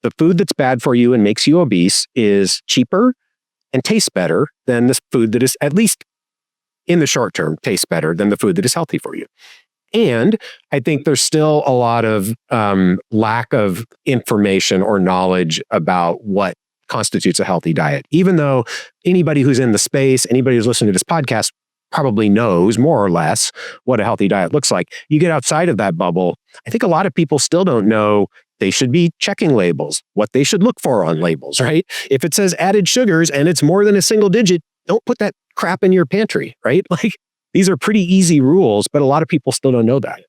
the food that's bad for you and makes you obese is cheaper and tastes better than the food that is, at least in the short term, tastes better than the food that is healthy for you. And I think there's still a lot of lack of information or knowledge about what constitutes a healthy diet. Even though anybody who's in the space, anybody who's listening to this podcast probably knows more or less what a healthy diet looks like. You get outside of that bubble, I think a lot of people still don't know they should be checking labels, what they should look for on labels, right? If it says added sugars and it's more than a single digit, don't put that crap in your pantry, right? Like, these are pretty easy rules, but a lot of people still don't know that.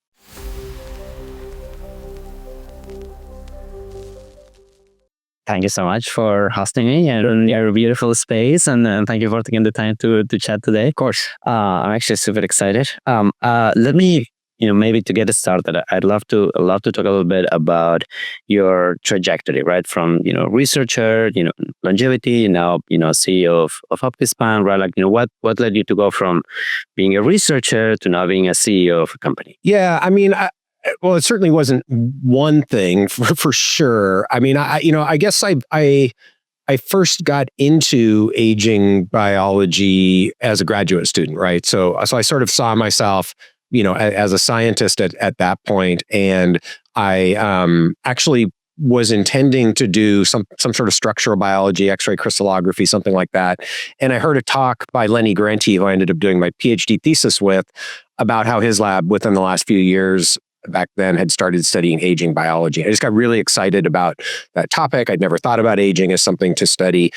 Thank you so much for hosting me in your beautiful space, and thank you for taking the time to chat today. Of course. I'm actually super excited. Let me, maybe to get it started, I'd love to talk a little bit about your trajectory, right? From, researcher, longevity, now, CEO of OptiSpan, right? Like, what led you to go from being a researcher to now being a CEO of a company? Yeah, I mean, well, it certainly wasn't one thing for sure. I mean, I guess I first got into aging biology as a graduate student, right? So I sort of saw myself, as a scientist at that point, and I actually was intending to do some sort of structural biology, X-ray crystallography, something like that. And I heard a talk by Lenny Grantee, who I ended up doing my PhD thesis with, about how his lab within the last few years back then had started studying aging biology. I just got really excited about that topic. I'd never thought about aging as something to study.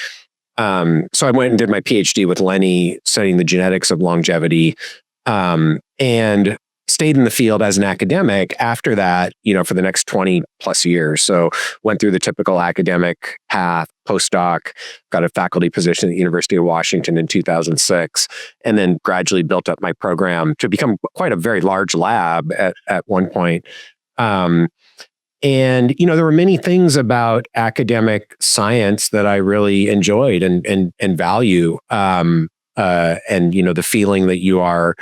So I went and did my PhD with Lenny, studying the genetics of longevity, and stayed in the field as an academic after that, for the next 20 plus years. So went through the typical academic path, postdoc, got a faculty position at the University of Washington in 2006, and then gradually built up my program to become quite a very large lab at one point. And, there were many things about academic science that I really enjoyed and value. And, the feeling that you are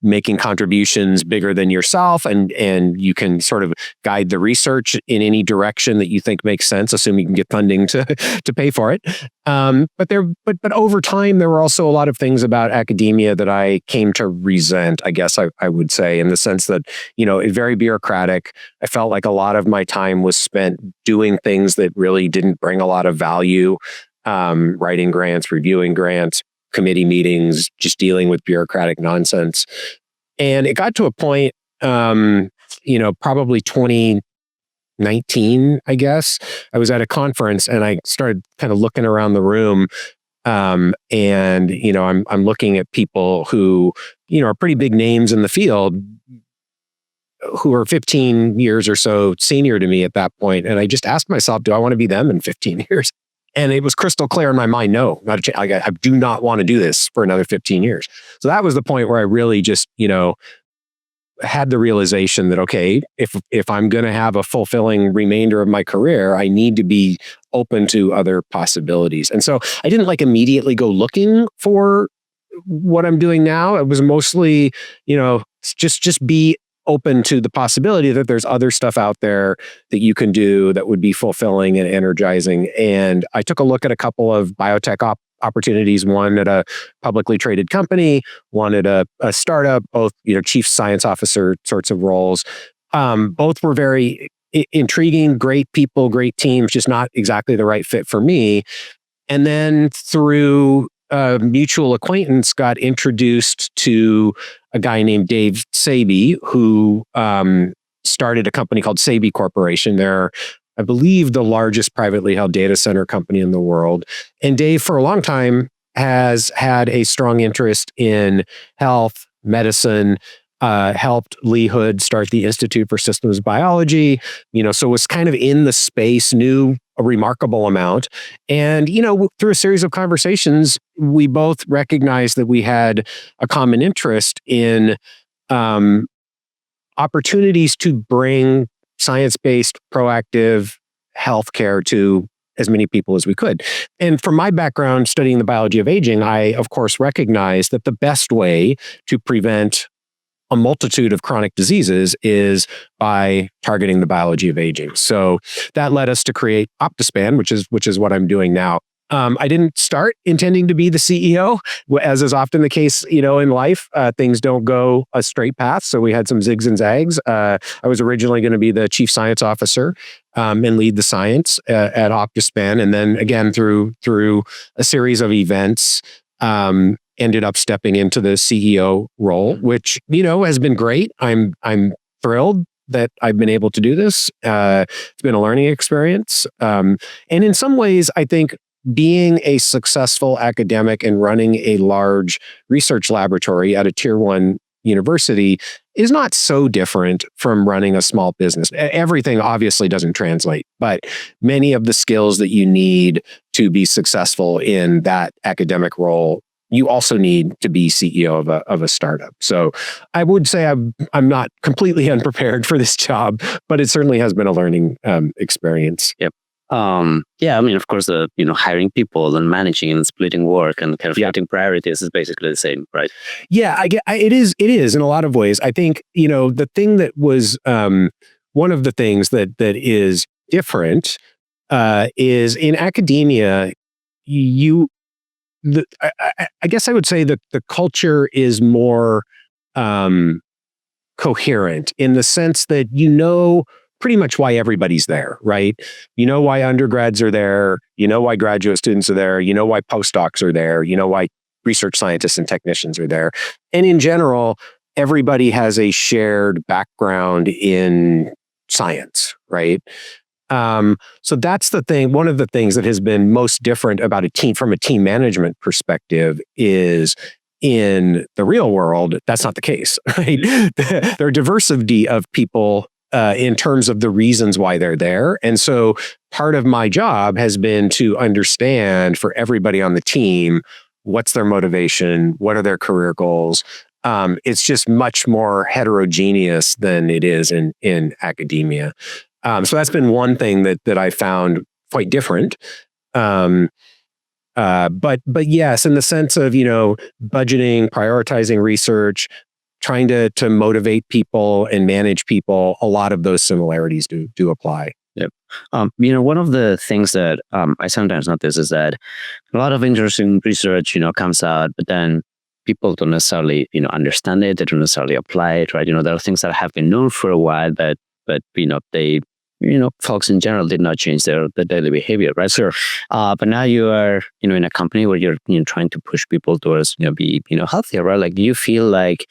making contributions bigger than yourself, and you can sort of guide the research in any direction that you think makes sense, assuming you can get funding to pay for it. But over time, there were also a lot of things about academia that I came to resent, I guess I would say, in the sense that, it's very bureaucratic. I felt like a lot of my time was spent doing things that really didn't bring a lot of value, writing grants, reviewing grants, committee meetings, just dealing with bureaucratic nonsense. And it got to a point, probably 2019, I guess. I was at a conference and I started kind of looking around the room. I'm looking at people who, are pretty big names in the field, who are 15 years or so senior to me at that point. And I just asked myself, do I want to be them in 15 years? And it was crystal clear in my mind, no, not a chance. I do not want to do this for another 15 years. So that was the point where I really just, had the realization that, okay, if I'm going to have a fulfilling remainder of my career, I need to be open to other possibilities. And so I didn't immediately go looking for what I'm doing now. It was mostly, just be open to the possibility that there's other stuff out there that you can do that would be fulfilling and energizing. And I took a look at a couple of biotech opportunities, one at a publicly traded company, one at a startup, both, chief science officer sorts of roles. Both were very intriguing, great people, great teams, just not exactly the right fit for me. And then through mutual acquaintance, got introduced to a guy named Dave Saby, who started a company called Saby Corporation. They're, I believe, the largest privately held data center company in the world. And Dave, for a long time, has had a strong interest in health, medicine, helped Lee Hood start the Institute for Systems Biology, so was kind of in the space, knew a remarkable amount. And, through a series of conversations, we both recognized that we had a common interest in opportunities to bring science-based, proactive healthcare to as many people as we could. And from my background studying the biology of aging, I, of course, recognize that the best way to prevent a multitude of chronic diseases is by targeting the biology of aging. So that led us to create OptiSpan, which is what I'm doing now. I didn't start intending to be the CEO, as is often the case, in life. Things don't go a straight path, so we had some zigs and zags. I was originally going to be the chief science officer and lead the science at OptiSpan, and then again through a series of events, ended up stepping into the CEO role, which has been great. I'm thrilled that I've been able to do this. It's been a learning experience, and in some ways, I think being a successful academic and running a large research laboratory at a tier 1 university is not so different from running a small business. Everything obviously doesn't translate, but many of the skills that you need to be successful in that academic role, you also need to be CEO of a startup. So I would say I'm not completely unprepared for this job, but it certainly has been a learning experience. Yep. Yeah, I mean, of course, hiring people and managing and splitting work and kind of setting priorities is basically the same, right? Yeah, it is in a lot of ways. I think, the thing that was one of the things that is different is in academia, I guess I would say that the culture is more coherent in the sense that pretty much why everybody's there, right? Why undergrads are there, why graduate students are there, why postdocs are there, why research scientists and technicians are there. And in general, everybody has a shared background in science, right? So that's the thing. One of the things that has been most different about a team from a team management perspective is in the real world, that's not the case, right? There are diversity of people in terms of the reasons why they're there. And so part of my job has been to understand for everybody on the team, what's their motivation? What are their career goals? It's just much more heterogeneous than it is in academia. So that's been one thing that I found quite different. But yes, in the sense of, budgeting, prioritizing research, trying to motivate people and manage people, a lot of those similarities do apply. Yep. One of the things that I sometimes notice is that a lot of interesting research, comes out, but then people don't necessarily, understand it. They don't necessarily apply it, right? There are things that have been known for a while, but they, folks in general did not change their daily behavior, right? Sure. But now you are, in a company where you're, trying to push people towards, be, healthier, right? Like, do you feel like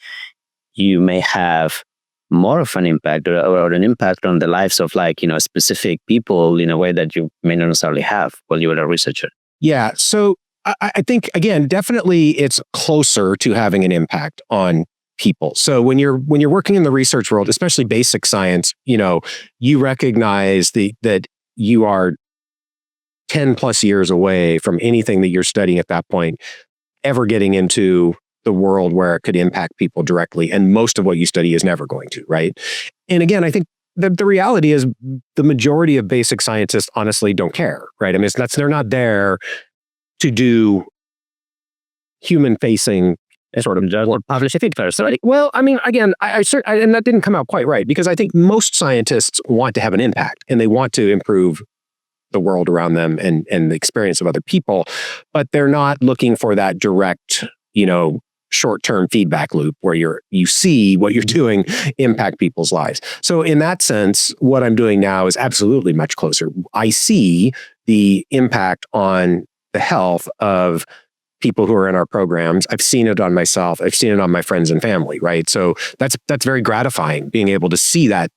you may have more of an impact or an impact on the lives of specific people in a way that you may not necessarily have while you were a researcher? Yeah. So I think, again, definitely it's closer to having an impact on people. So when you're working in the research world, especially basic science, you recognize that you are 10 plus years away from anything that you're studying at that point, ever getting into the world where it could impact people directly. And most of what you study is never going to, right? And again, I think the reality is the majority of basic scientists honestly don't care, right? I mean, they're not there to do human-facing sort of work. Publish a paper. So, well, I mean, again, I and that didn't come out quite right, because I think most scientists want to have an impact and they want to improve the world around them and the experience of other people, but they're not looking for that direct, short-term feedback loop where you see what you're doing impact people's lives. So in that sense, what I'm doing now is absolutely much closer. I see the impact on the health of people who are in our programs. I've seen it on myself. I've seen it on my friends and family, right? So that's very gratifying, being able to see that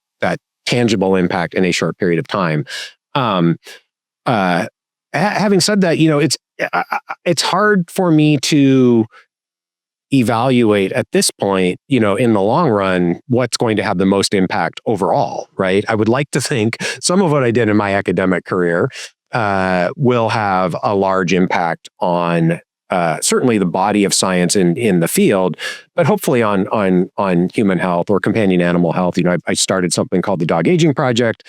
tangible impact in a short period of time. Having said that, it's hard for me to evaluate at this point, in the long run, what's going to have the most impact overall, right? I would like to think some of what I did in my academic career will have a large impact on certainly the body of science in the field, but hopefully on human health or companion animal health. I started something called the Dog Aging Project.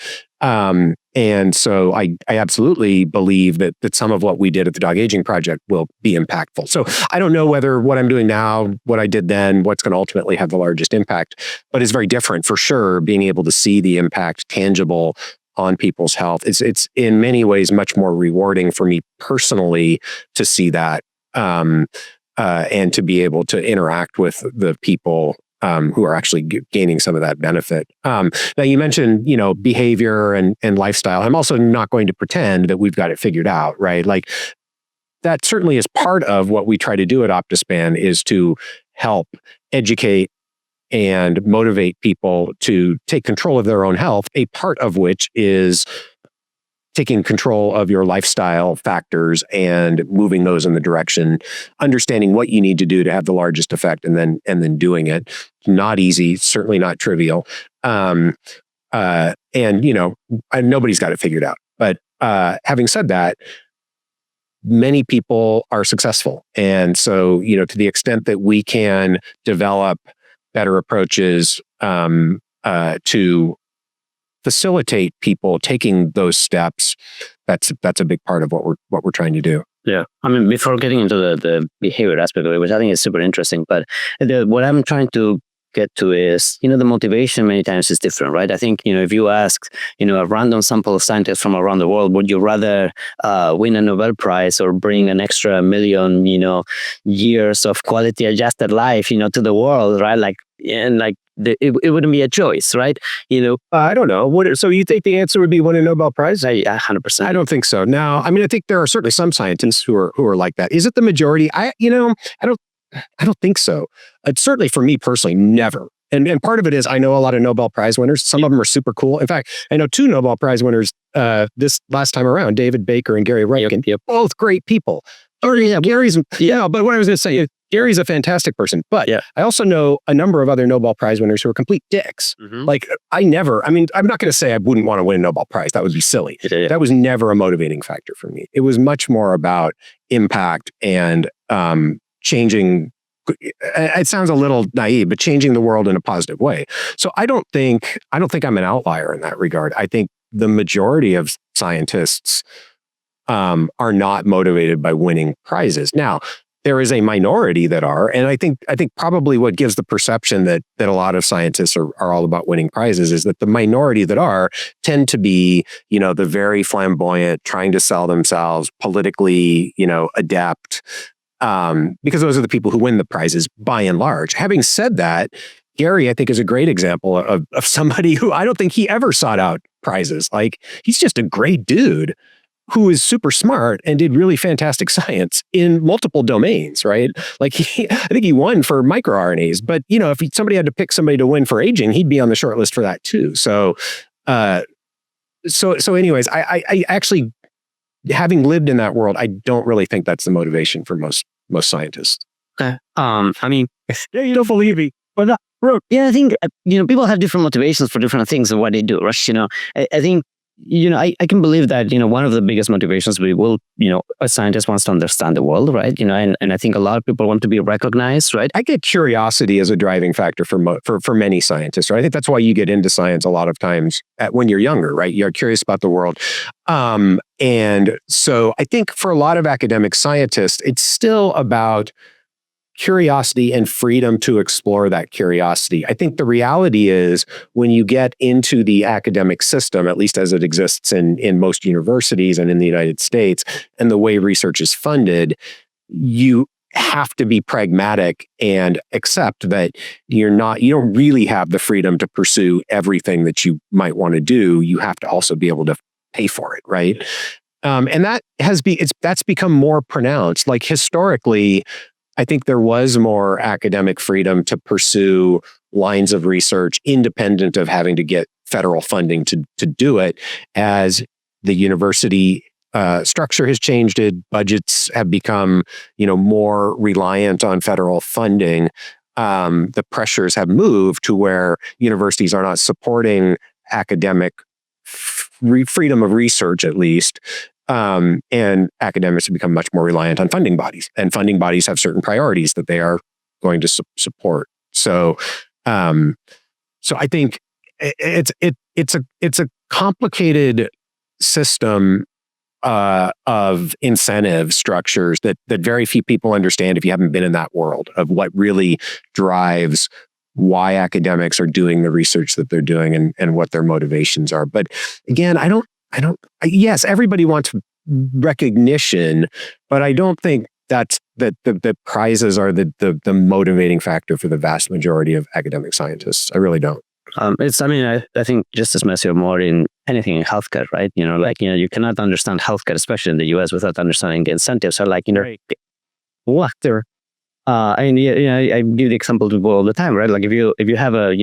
And so I absolutely believe that some of what we did at the Dog Aging Project will be impactful. So I don't know whether what I'm doing now, what I did then, what's going to ultimately have the largest impact, but it's very different for sure. Being able to see the impact tangible on people's health, it's in many ways much more rewarding for me personally to see that, and to be able to interact with the people who are actually gaining some of that benefit. Now, you mentioned, behavior and lifestyle. I'm also not going to pretend that we've got it figured out, right? Like that certainly is part of what we try to do at OptiSpan, is to help educate and motivate people to take control of their own health, a part of which is taking control of your lifestyle factors and moving those in the direction, understanding what you need to do to have the largest effect, and then doing it. Not easy, certainly not trivial. And nobody's got it figured out. But having said that, many people are successful. And so, to the extent that we can develop better approaches to facilitate people taking those steps, that's a big part of what we're trying to do. Yeah, I mean, before getting into the behavior aspect of it, which I think is super interesting, but what I'm trying to get to is, the motivation many times is different, right? I think, if you ask, a random sample of scientists from around the world, would you rather win a Nobel Prize or bring an extra million, years of quality adjusted life, to the world, right? It wouldn't be a choice, right? I don't know. So you think the answer would be win a Nobel Prize? 100%. I don't think so. Now, I mean, I think there are certainly some scientists who are like that. Is it the majority? I don't think so. Certainly for me personally, never. And part of it is I know a lot of Nobel Prize winners. Some of them are super cool. In fact, I know 2 Nobel Prize winners this last time around, David Baker and Gary Rifkin. Yep. Both great people. Gary's, but what I was going to say, Gary's a fantastic person. But I also know a number of other Nobel Prize winners who are complete dicks. Mm-hmm. Like I'm not going to say I wouldn't want to win a Nobel Prize. That would be silly. Yeah. That was never a motivating factor for me. It was much more about impact and changing. It sounds a little naive, but changing the world in a positive way. So I don't think I'm an outlier in that regard. I think the majority of scientists are not motivated by winning prizes. Now, there is a minority that are, and I think probably what gives the perception that a lot of scientists are all about winning prizes is that the minority that are tend to be, the very flamboyant, trying to sell themselves, politically, adept, because those are the people who win the prizes by and large. Having said that, Gary, I think, is a great example of somebody who I don't think he ever sought out prizes. Like, he's just a great dude who is super smart and did really fantastic science in multiple domains, right? Like I think he won for microRNAs, but if somebody had to pick somebody to win for aging, he'd be on the short list for that too. So anyways, I actually, having lived in that world, I don't really think that's the motivation for most scientists. Okay. I mean, yeah, you don't believe me, but yeah, I think people have different motivations for different things and what they do, right? I think. I can believe that, one of the biggest motivations we will, a scientist wants to understand the world, right? And I think a lot of people want to be recognized, right? I get curiosity as a driving factor for many scientists, right? I think that's why you get into science a lot of times when you're younger, right? You're curious about the world. And so I think for a lot of academic scientists, it's still about curiosity and freedom to explore that curiosity. I think the reality is when you get into the academic system, at least as it exists in most universities and in the United States, and the way research is funded, you have to be pragmatic and accept that you don't really have the freedom to pursue everything that you might want to do. You have to also be able to pay for it, right? And that's become more pronounced. Like historically, I think there was more academic freedom to pursue lines of research independent of having to get federal funding to do it. As the university structure has changed, budgets have become more reliant on federal funding. The pressures have moved to where universities are not supporting academic freedom of research, at least. And academics have become much more reliant on funding bodies, and funding bodies have certain priorities that they are going to support. So I think it's a complicated system of incentive structures that very few people understand if you haven't been in that world of what really drives why academics are doing the research that they're doing and what their motivations are. But again, yes, everybody wants recognition, but I don't think that's the prizes are the motivating factor for the vast majority of academic scientists. I really don't. I think just as much or more in anything in healthcare, right? You cannot understand healthcare, especially in the US, without understanding the incentives. So Right. Actor. I give the example to people all the time, right? Like if you have a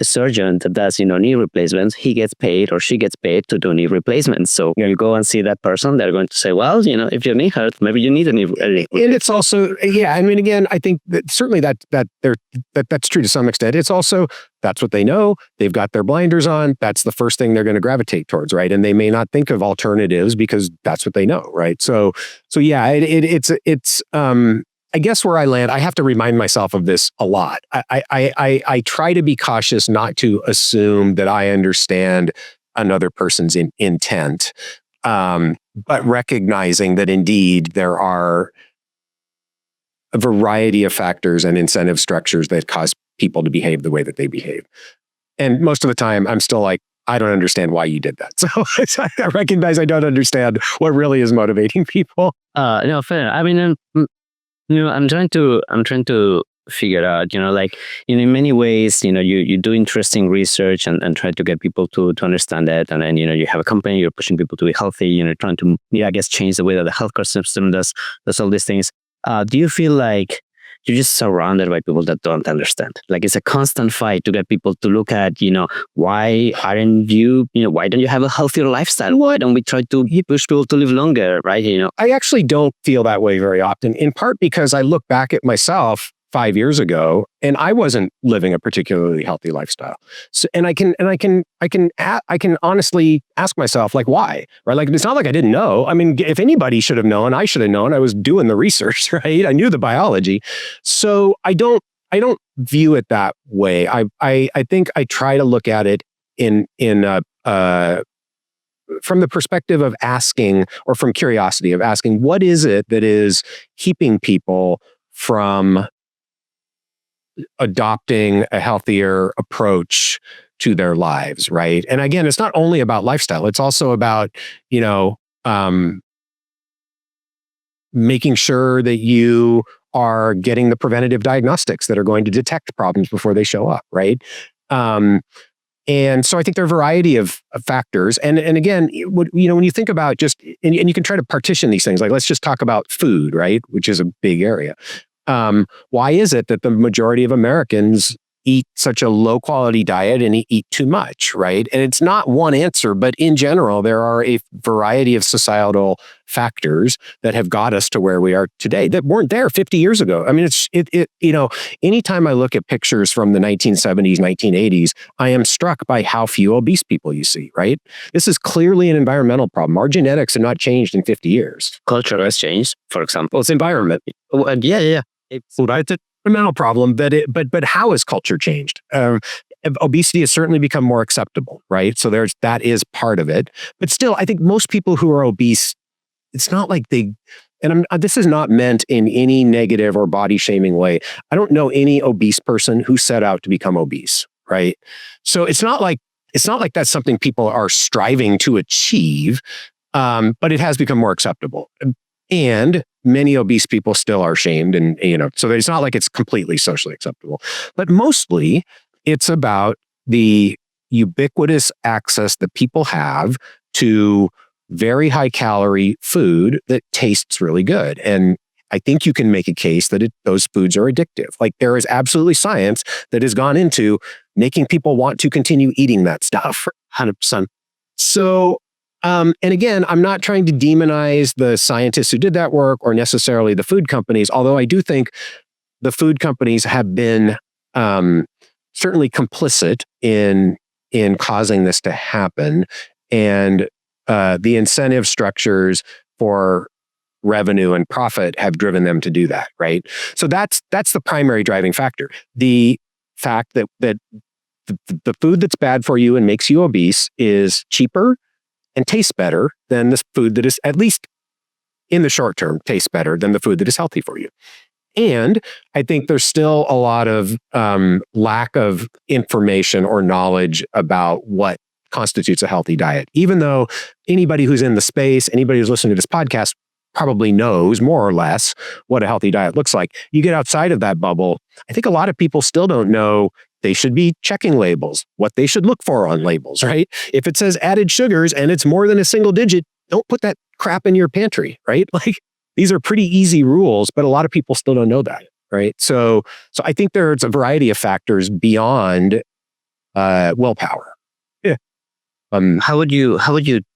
surgeon that does knee replacements, he gets paid or she gets paid to do knee replacements. So you go and see that person, they're going to say, well, if your knee hurts, maybe you need a knee. And it's also, yeah. I mean, again, I think that certainly that's true to some extent. It's also that's what they know. They've got their blinders on. That's the first thing they're going to gravitate towards, right? And they may not think of alternatives because that's what they know, right? So yeah, it's I guess where I land, I have to remind myself of this a lot. I try to be cautious not to assume that I understand another person's intent, but recognizing that indeed there are a variety of factors and incentive structures that cause people to behave the way that they behave. And most of the time, I'm still like, I don't understand why you did that. So I recognize I don't understand what really is motivating people. No, fair. I mean, I'm trying to figure out, in many ways, you do interesting research and try to get people to understand that. And then, you have a company, you're pushing people to be healthy, trying to, I guess, change the way that the healthcare system does all these things. Do you feel like you're just surrounded by people that don't understand? Like it's a constant fight to get people to look at, why don't you have a healthier lifestyle? Why don't we try to push people to live longer, right? I actually don't feel that way very often, in part because I look back at myself 5 years ago and I wasn't living a particularly healthy lifestyle. So, and I can honestly ask myself, like, why, right? Like, it's not like I didn't know. I mean, if anybody should have known, I should have known. I was doing the research, right? I knew the biology. So I don't view it that way. I think I try to look at it in from the perspective of asking, or from curiosity of asking, what is it that is keeping people from adopting a healthier approach to their lives, right? And again, it's not only about lifestyle; it's also about making sure that you are getting the preventative diagnostics that are going to detect problems before they show up, right? And so I think there are a variety of factors. And again, when you think about just, and you can try to partition these things, like let's just talk about food, right? Which is a big area. Why is it that the majority of Americans eat such a low quality diet and eat too much, right? And it's not one answer, but in general, there are a variety of societal factors that have got us to where we are today that weren't there 50 years ago. I mean, anytime I look at pictures from the 1970s, 1980s, I am struck by how few obese people you see, right? This is clearly an environmental problem. Our genetics have not changed in 50 years. Culture has changed, for example. Well, it's environment. Yeah. It's an environmental problem, but how has culture changed? Obesity has certainly become more acceptable, right? So that is part of it. But still, I think most people who are obese, it's not like this is not meant in any negative or body shaming way. I don't know any obese person who set out to become obese, right? So it's not like that's something people are striving to achieve, but it has become more acceptable. And many obese people still are shamed, and so it's not like it's completely socially acceptable. But mostly, it's about the ubiquitous access that people have to very high calorie food that tastes really good. And I think you can make a case that those foods are addictive. Like there is absolutely science that has gone into making people want to continue eating that stuff. 100%. So. And again, I'm not trying to demonize the scientists who did that work or necessarily the food companies, although I do think the food companies have been certainly complicit in causing this to happen. And the incentive structures for revenue and profit have driven them to do that, right? So that's the primary driving factor. The fact that the food that's bad for you and makes you obese is cheaper and tastes better than this food that is, at least in the short term, tastes better than the food that is healthy for you. And I think there's still a lot of lack of information or knowledge about what constitutes a healthy diet. Even though anybody who's in the space, anybody who's listening to this podcast probably knows more or less what a healthy diet looks like. You get outside of that bubble, I think a lot of people still don't know they should be checking labels, what they should look for on labels, right? If it says added sugars and it's more than a single digit, don't put that crap in your pantry, right? Like, these are pretty easy rules, but a lot of people still don't know that, right? So I think there's a variety of factors beyond willpower. Yeah. How would you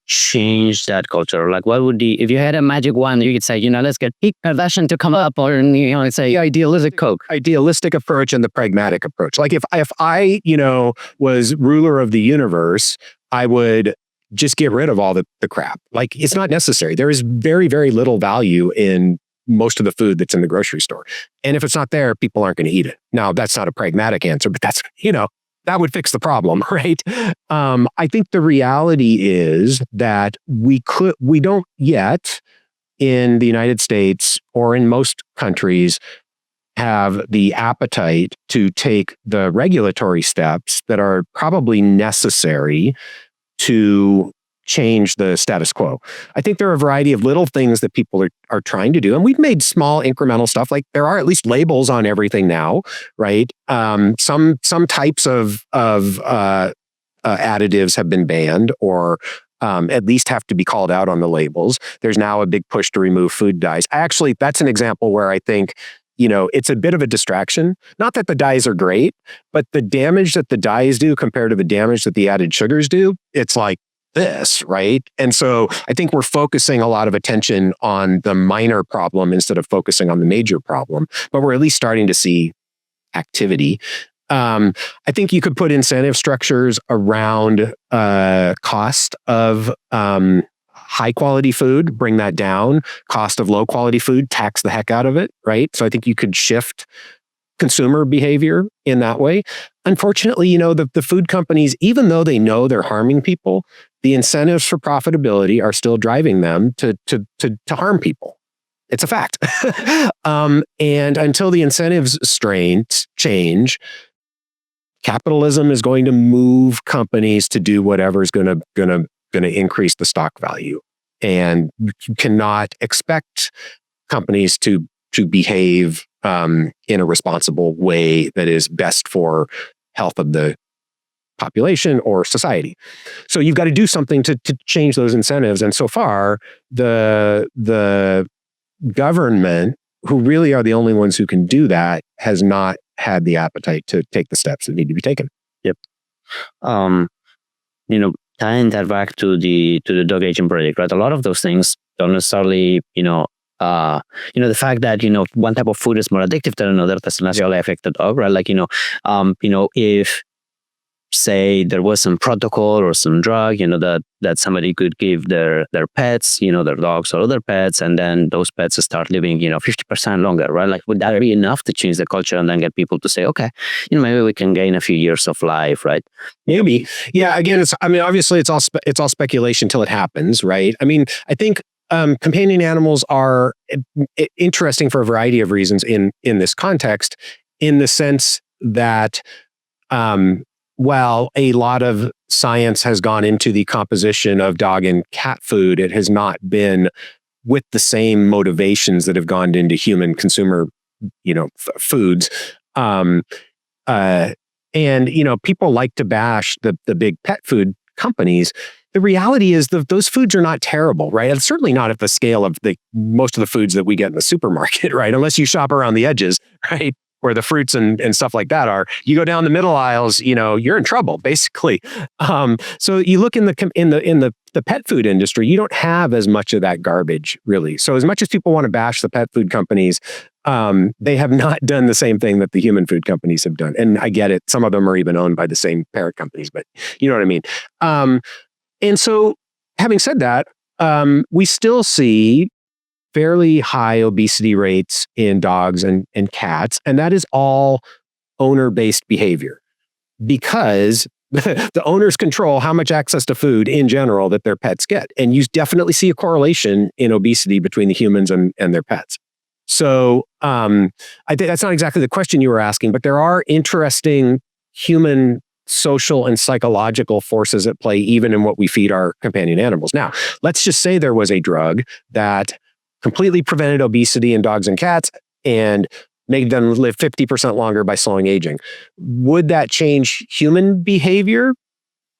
change that culture? Like, what would if you had a magic wand, you could say, let's get Pete Kardashian to come up, or say the idealistic Coke. Idealistic approach and the pragmatic approach. Like if I was ruler of the universe, I would just get rid of all the crap. Like, it's not necessary. There is very, very little value in most of the food that's in the grocery store. And if it's not there, people aren't going to eat it. Now, that's not a pragmatic answer, but that's, that would fix the problem, right? I think the reality is that we don't yet in the United States or in most countries have the appetite to take the regulatory steps that are probably necessary to change the status quo. I think there are a variety of little things that people are trying to do. And we've made small incremental stuff. Like, there are at least labels on everything now, right? Some types of additives have been banned, or at least have to be called out on the labels. There's now a big push to remove food dyes. That's an example where I think, it's a bit of a distraction. Not that the dyes are great, but the damage that the dyes do compared to the damage that the added sugars do, it's like this, right? And so I think we're focusing a lot of attention on the minor problem instead of focusing on the major problem, but we're at least starting to see activity. I think you could put incentive structures around cost of high quality food, bring that down. Cost of low quality food, tax the heck out of it, right? So I think you could shift consumer behavior in that way. Unfortunately, the food companies, even though they know they're harming people, the incentives for profitability are still driving them to harm people. It's a fact. And until the incentives change, capitalism is going to move companies to do whatever is going to increase the stock value. And you cannot expect companies to behave in a responsible way that is best for health of the population or society. So you've got to do something to change those incentives. And so far, the government, who really are the only ones who can do that, has not had the appetite to take the steps that need to be taken. Yep. Tying that back to the dog aging project, right? A lot of those things don't necessarily, the fact that one type of food is more addictive than another doesn't necessarily affect the dog, right? Like if say there was some protocol or some drug, that somebody could give their pets, their dogs or other pets, and then those pets start living 50% longer, right? Like, would that be enough to change the culture and then get people to say, okay, maybe we can gain a few years of life, right? Maybe. Yeah. Again, obviously it's all speculation till it happens, right? I think companion animals are interesting for a variety of reasons in this context, in the sense that while a lot of science has gone into the composition of dog and cat food, it has not been with the same motivations that have gone into human consumer, foods. And people like to bash the big pet food companies. The reality is that those foods are not terrible, right? And certainly not at the scale of most of the foods that we get in the supermarket, right? Unless you shop around the edges, right? Where the fruits and stuff like that are. You go down the middle aisles, you're in trouble, basically. So you look in the pet food industry, you don't have as much of that garbage, really. So as much as people want to bash the pet food companies, they have not done the same thing that the human food companies have done. And I get it. Some of them are even owned by the same parent companies, but you know what I mean? And so having said that, we still see fairly high obesity rates in dogs and cats. And that is all owner-based behavior, because the owners control how much access to food in general that their pets get. And you definitely see a correlation in obesity between the humans and their pets. So I think that's not exactly the question you were asking, but there are interesting human social and psychological forces at play, even in what we feed our companion animals. Now, let's just say there was a drug that completely prevented obesity in dogs and cats and made them live 50% longer by slowing aging. Would that change human behavior?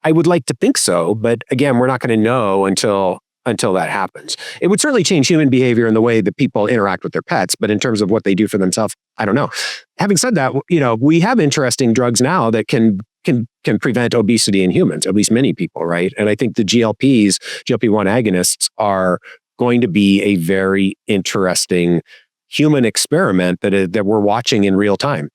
I would like to think so, but again, we're not going to know until that happens. It would certainly change human behavior in the way that people interact with their pets, but in terms of what they do for themselves, I don't know. Having said that, we have interesting drugs now that can prevent obesity in humans, at least many people, right? And I think the GLP-1 agonists are going to be a very interesting human experiment that we're watching in real time.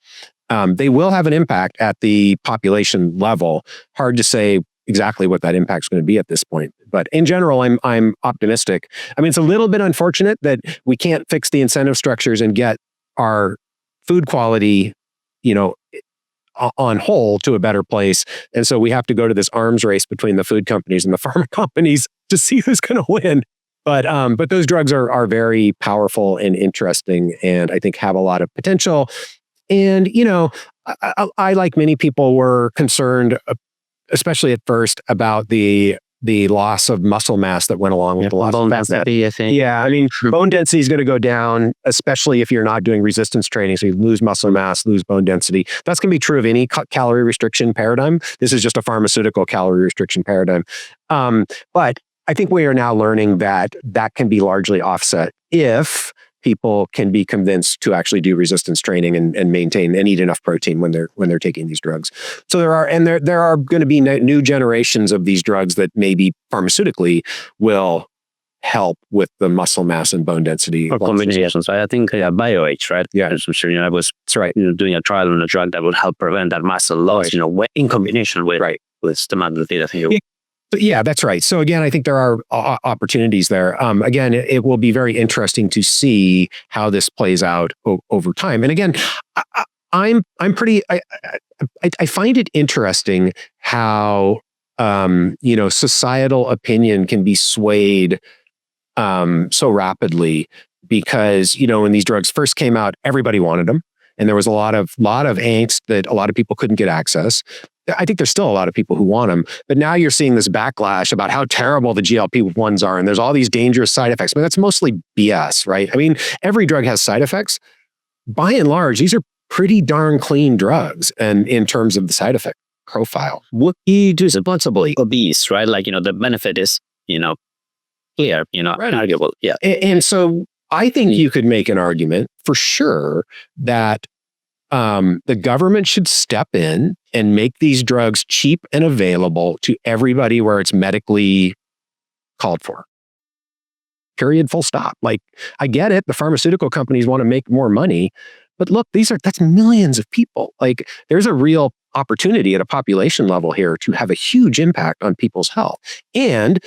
They will have an impact at the population level. Hard to say exactly what that impact's going to be at this point. But in general, I'm optimistic. I mean, it's a little bit unfortunate that we can't fix the incentive structures and get our food quality, on whole to a better place. And so we have to go to this arms race between the food companies and the pharma companies to see who's going to win. But those drugs are very powerful and interesting, and I think have a lot of potential. And I like many people were concerned, especially at first, about the loss of muscle mass that went along with the loss of fat. I think. Yeah, I mean, bone density is going to go down, especially if you're not doing resistance training. So you lose muscle mass, lose bone density. That's going to be true of any calorie restriction paradigm. This is just a pharmaceutical calorie restriction paradigm. But I think we are now learning that can be largely offset if people can be convinced to actually do resistance training and maintain and eat enough protein when they're taking these drugs. So there are going to be new generations of these drugs that maybe pharmaceutically will help with the muscle mass and bone density. Or combinations. I think BioH, right? Yeah, I'm sure I was doing a trial on a drug that would help prevent that muscle loss. Right. In combination with semaglutide. I think. Yeah, that's right. So again, I think there are opportunities there. Again, it will be very interesting to see how this plays out over time. And again, I find it interesting how societal opinion can be swayed so rapidly because when these drugs first came out, everybody wanted them, and there was a lot of angst that a lot of people couldn't get access. I think there's still a lot of people who want them, but now you're seeing this backlash about how terrible the GLP-1s are, and there's all these dangerous side effects. But that's mostly BS, right? I mean, every drug has side effects. By and large, these are pretty darn clean drugs, and in terms of the side effect profile, what you do responsibly obese, right? Like the benefit is clear, right. Arguable, yeah. And so I think you could make an argument for sure that the government should step in and make these drugs cheap and available to everybody where it's medically called for. Period, full stop. Like, I get it. The pharmaceutical companies want to make more money, but look, that's millions of people. Like, there's a real opportunity at a population level here to have a huge impact on people's health. And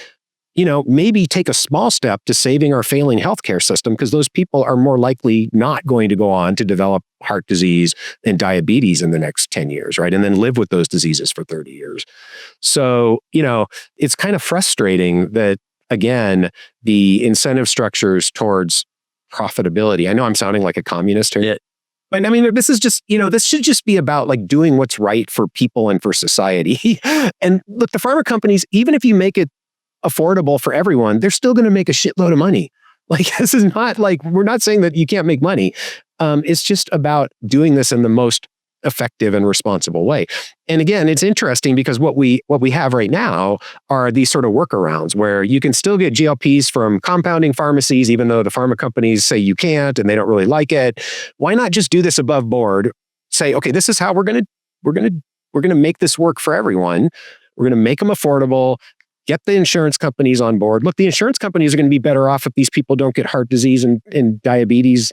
maybe take a small step to saving our failing healthcare system, because those people are more likely not going to go on to develop heart disease and diabetes in the next 10 years, right? And then live with those diseases for 30 years. So, it's kind of frustrating that, again, the incentive structures towards profitability. I know I'm sounding like a communist here. Yeah. But I mean, this is just, this should just be about like doing what's right for people and for society. And look, the pharma companies, even if you make it affordable for everyone, they're still going to make a shitload of money. Like, this is not like, we're not saying that you can't make money. It's just about doing this in the most effective and responsible way. And again, it's interesting because what we have right now are these sort of workarounds where you can still get GLPs from compounding pharmacies, even though the pharma companies say you can't and they don't really like it. Why not just do this above board? Say, okay, this is how we're going to make this work for everyone. We're going to make them affordable. Get the insurance companies on board. Look, the insurance companies are going to be better off if these people don't get heart disease and diabetes.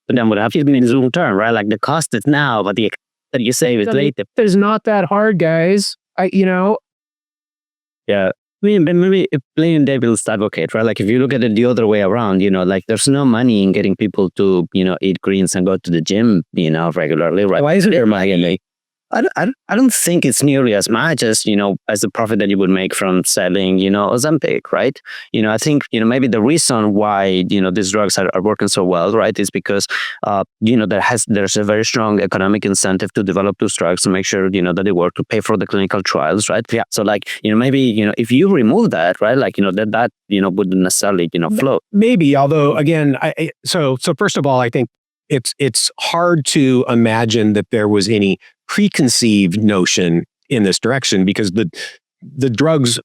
But then what happens in the long term, right? Like the cost is now, but the that you save is later. It's not that hard, guys. Yeah. I mean, maybe playing devil's advocate, right? Like if you look at it the other way around, like there's no money in getting people to, eat greens and go to the gym, regularly, right? Why is it? I don't think it's nearly as much as, as the profit that you would make from selling, Ozempic, right? I think, maybe the reason why, these drugs are working so well, right, is because, there's a very strong economic incentive to develop those drugs to make sure, that they work, to pay for the clinical trials, right? Yeah. So like, maybe, if you remove that, right, like, that wouldn't necessarily, flow. Maybe, although again, so first of all, I think it's hard to imagine that there was any preconceived notion in this direction, because the drugs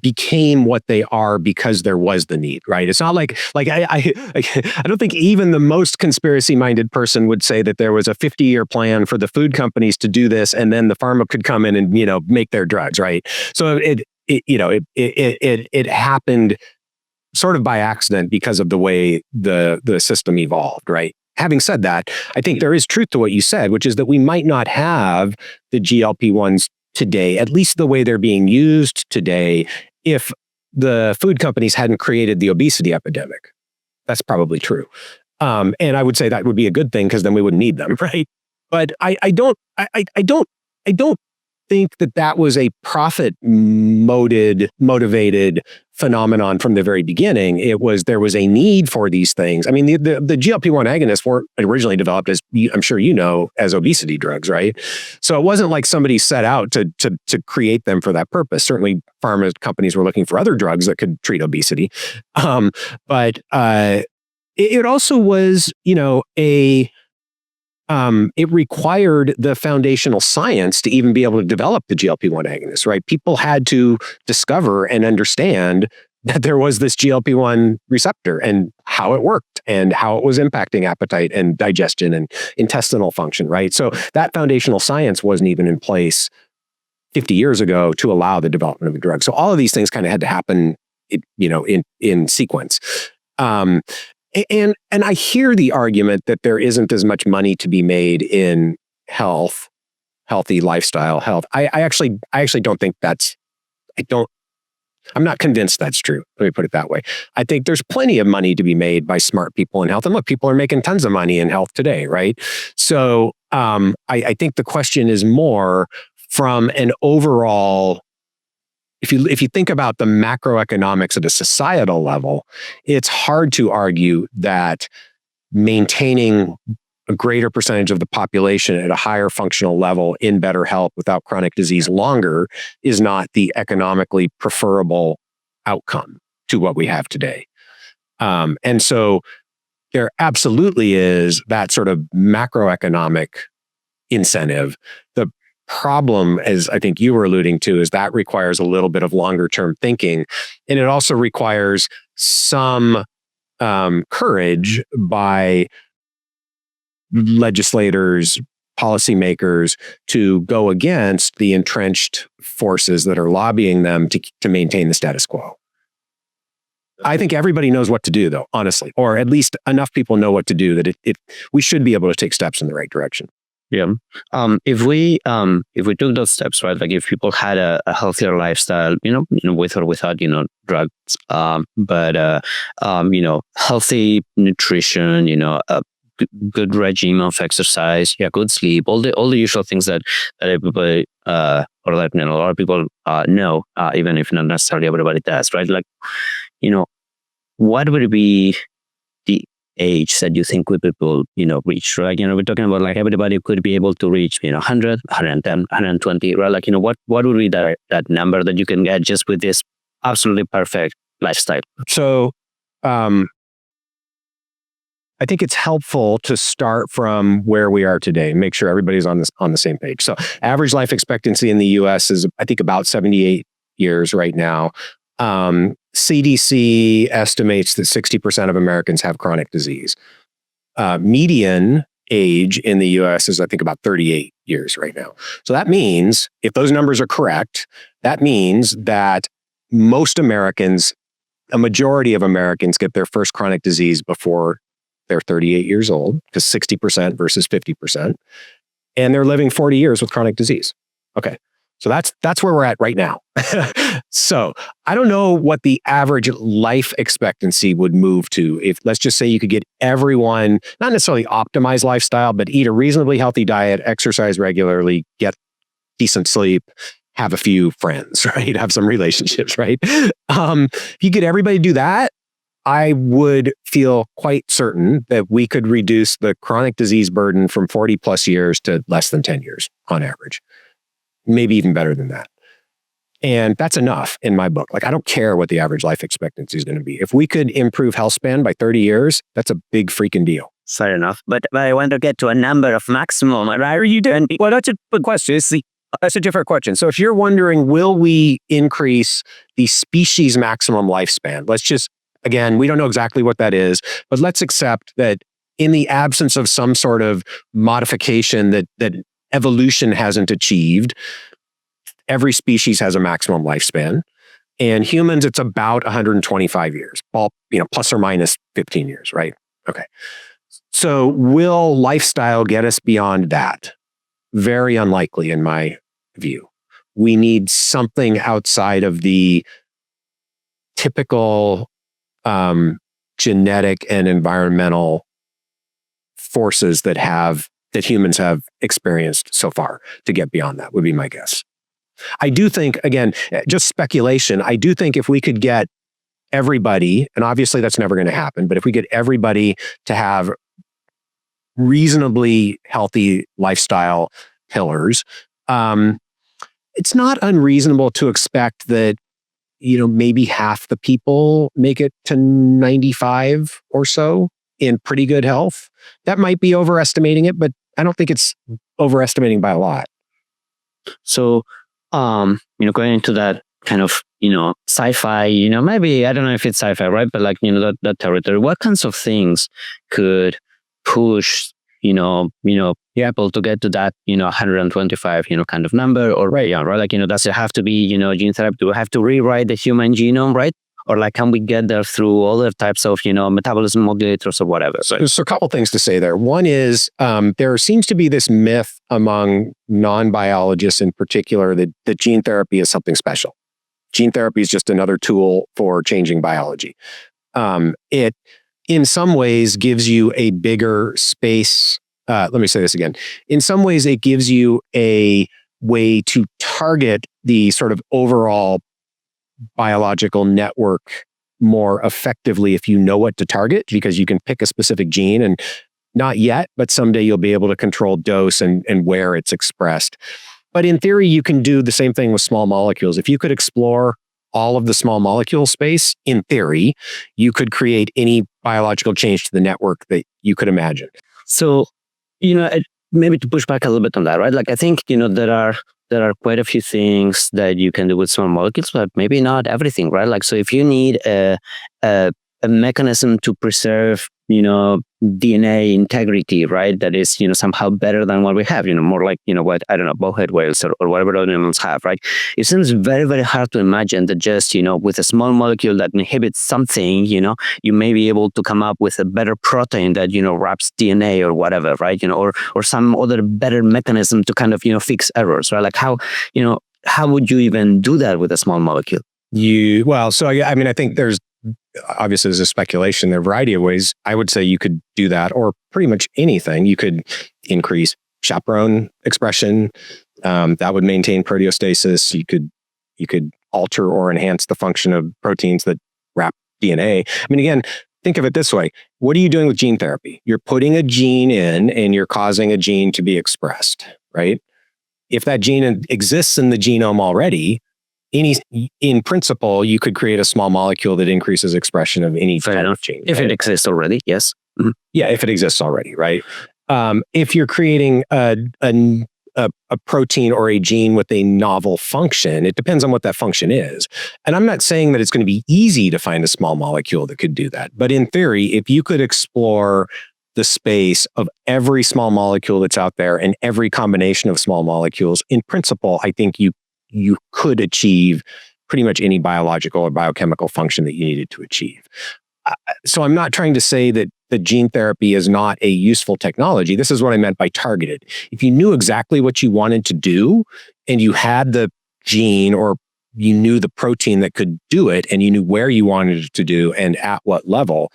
became what they are because there was the need, right? It's not like I don't think even the most conspiracy-minded person would say that there was a 50-year plan for the food companies to do this, and then the pharma could come in and make their drugs, right? So it happened sort of by accident because of the way the system evolved, right? Having said that, I think there is truth to what you said, which is that we might not have the GLP-1s today, at least the way they're being used today, if the food companies hadn't created the obesity epidemic. That's probably true. And I would say that would be a good thing, because then we wouldn't need them, right? But I don't think that was a profit motivated phenomenon from the very beginning. There was a need for these things. I mean, the GLP-1 agonists weren't originally developed, as I'm sure you know, as obesity drugs, right? So it wasn't like somebody set out to create them for that purpose. Certainly, pharma companies were looking for other drugs that could treat obesity, but it also was, it required the foundational science to even be able to develop the GLP-1 agonists, right? People had to discover and understand that there was this GLP-1 receptor and how it worked and how it was impacting appetite and digestion and intestinal function, right? So that foundational science wasn't even in place 50 years ago to allow the development of a drug. So all of these things kind of had to happen, in sequence. And I hear the argument that there isn't as much money to be made in healthy lifestyle health. I actually don't think I'm not convinced that's true. Let me put it that way. I think there's plenty of money to be made by smart people in health. And look, people are making tons of money in health today, right? So I think the question is more from an overall, if you think about the macroeconomics at a societal level, it's hard to argue that maintaining a greater percentage of the population at a higher functional level in better health without chronic disease longer is not the economically preferable outcome to what we have today. And so there absolutely is that sort of macroeconomic incentive. The problem, as I think you were alluding to, is that requires a little bit of longer term thinking. And it also requires some courage by legislators, policymakers, to go against the entrenched forces that are lobbying them to maintain the status quo. I think everybody knows what to do, though, honestly, or at least enough people know what to do that we should be able to take steps in the right direction. Yeah. If we took those steps, right, like if people had a healthier lifestyle, with or without, drugs, but healthy nutrition, a good regime of exercise, good sleep, all the usual things that everybody or that a lot of people know, even if not necessarily everybody does, right? Like, what would be the age that you think would people, reach, right? We're talking about like everybody could be able to reach, 100, 110, 120, right? Like, what would be that number that you can get just with this absolutely perfect lifestyle? So, I think it's helpful to start from where we are today and make sure everybody's on the same page. So, average life expectancy in the U.S. is, I think, about 78 years right now. CDC estimates that 60% of Americans have chronic disease. Median age in the US is, I think, about 38 years right now. So that means, if those numbers are correct, that means that most Americans, a majority of Americans, get their first chronic disease before they're 38 years old, because 60% versus 50%. And they're living 40 years with chronic disease. Okay. So that's where we're at right now. So I don't know what the average life expectancy would move to if, let's just say, you could get everyone, not necessarily optimize lifestyle, but eat a reasonably healthy diet, exercise regularly, get decent sleep, have a few friends, right? Have some relationships, right? If you get everybody to do that, I would feel quite certain that we could reduce the chronic disease burden from 40 plus years to less than 10 years on average, maybe even better than that. And that's enough in my book. Like, I don't care what the average life expectancy is going to be. If we could improve health span by 30 years, that's a big freaking deal. Fair enough. But I want to get to a number of maximum. Right? Are you doing? Well, that's a good question. That's a different question. So if you're wondering, will we increase the species maximum lifespan? Let's just, again, we don't know exactly what that is, but let's accept that in the absence of some sort of modification that evolution hasn't achieved, every species has a maximum lifespan. And humans, it's about 125 years, plus or minus 15 years, right? Okay. So will lifestyle get us beyond that? Very unlikely in my view. We need something outside of the typical genetic and environmental forces that humans have experienced so far to get beyond that, would be my guess. I do think, again, just speculation, I do think if we could get everybody, and obviously that's never going to happen, but if we get everybody to have reasonably healthy lifestyle pillars, it's not unreasonable to expect that, maybe half the people make it to 95 or so in pretty good health. That might be overestimating it, but I don't think it's overestimating by a lot. So, going into that kind of, sci-fi, maybe, I don't know if it's sci-fi, right? But like, that territory, what kinds of things could push, people to get to that, 125, kind of number, or right, right? Like, does it have to be, gene therapy? Do we have to rewrite the human genome, right? Or like, can we get there through other types of, metabolism modulators or whatever? So there's a couple things to say there. One is there seems to be this myth among non-biologists in particular that gene therapy is something special. Gene therapy is just another tool for changing biology. It, in some ways, gives you a bigger space. Let me say this again. In some ways, it gives you a way to target the sort of overall biological network more effectively if you know what to target, because you can pick a specific gene, and not yet, but someday you'll be able to control dose and where it's expressed. But in theory, you can do the same thing with small molecules. If you could explore all of the small molecule space, in theory, you could create any biological change to the network that you could imagine. So, maybe to push back a little bit on that, right? Like, I think, there are quite a few things that you can do with small molecules, but maybe not everything, right? Like, so if you need a mechanism to preserve, DNA integrity, right? That is, somehow better than what we have, more like, what, I don't know, bowhead whales or whatever other animals have, right? It seems very, very hard to imagine that just, with a small molecule that inhibits something, you may be able to come up with a better protein that, wraps DNA or whatever, right? Or some other better mechanism to kind of, fix errors, right? Like how would you even do that with a small molecule? I think there's, obviously, there's a speculation. There are a variety of ways. I would say you could do that, or pretty much anything. You could increase chaperone expression. That would maintain proteostasis. You could alter or enhance the function of proteins that wrap DNA. I mean, again, think of it this way. What are you doing with gene therapy? You're putting a gene in and you're causing a gene to be expressed, right? If that gene exists in the genome already, in principle, you could create a small molecule that increases expression of any type of gene. If it exists already, yes. Mm-hmm. Yeah, if it exists already, right? If you're creating a protein or a gene with a novel function, it depends on what that function is. And I'm not saying that it's going to be easy to find a small molecule that could do that. But in theory, if you could explore the space of every small molecule that's out there and every combination of small molecules, in principle, I think you could achieve pretty much any biological or biochemical function that you needed to achieve. So I'm not trying to say that the gene therapy is not a useful technology. This is what I meant by targeted. If you knew exactly what you wanted to do and you had the gene or you knew the protein that could do it, and you knew where you wanted it to do and at what level.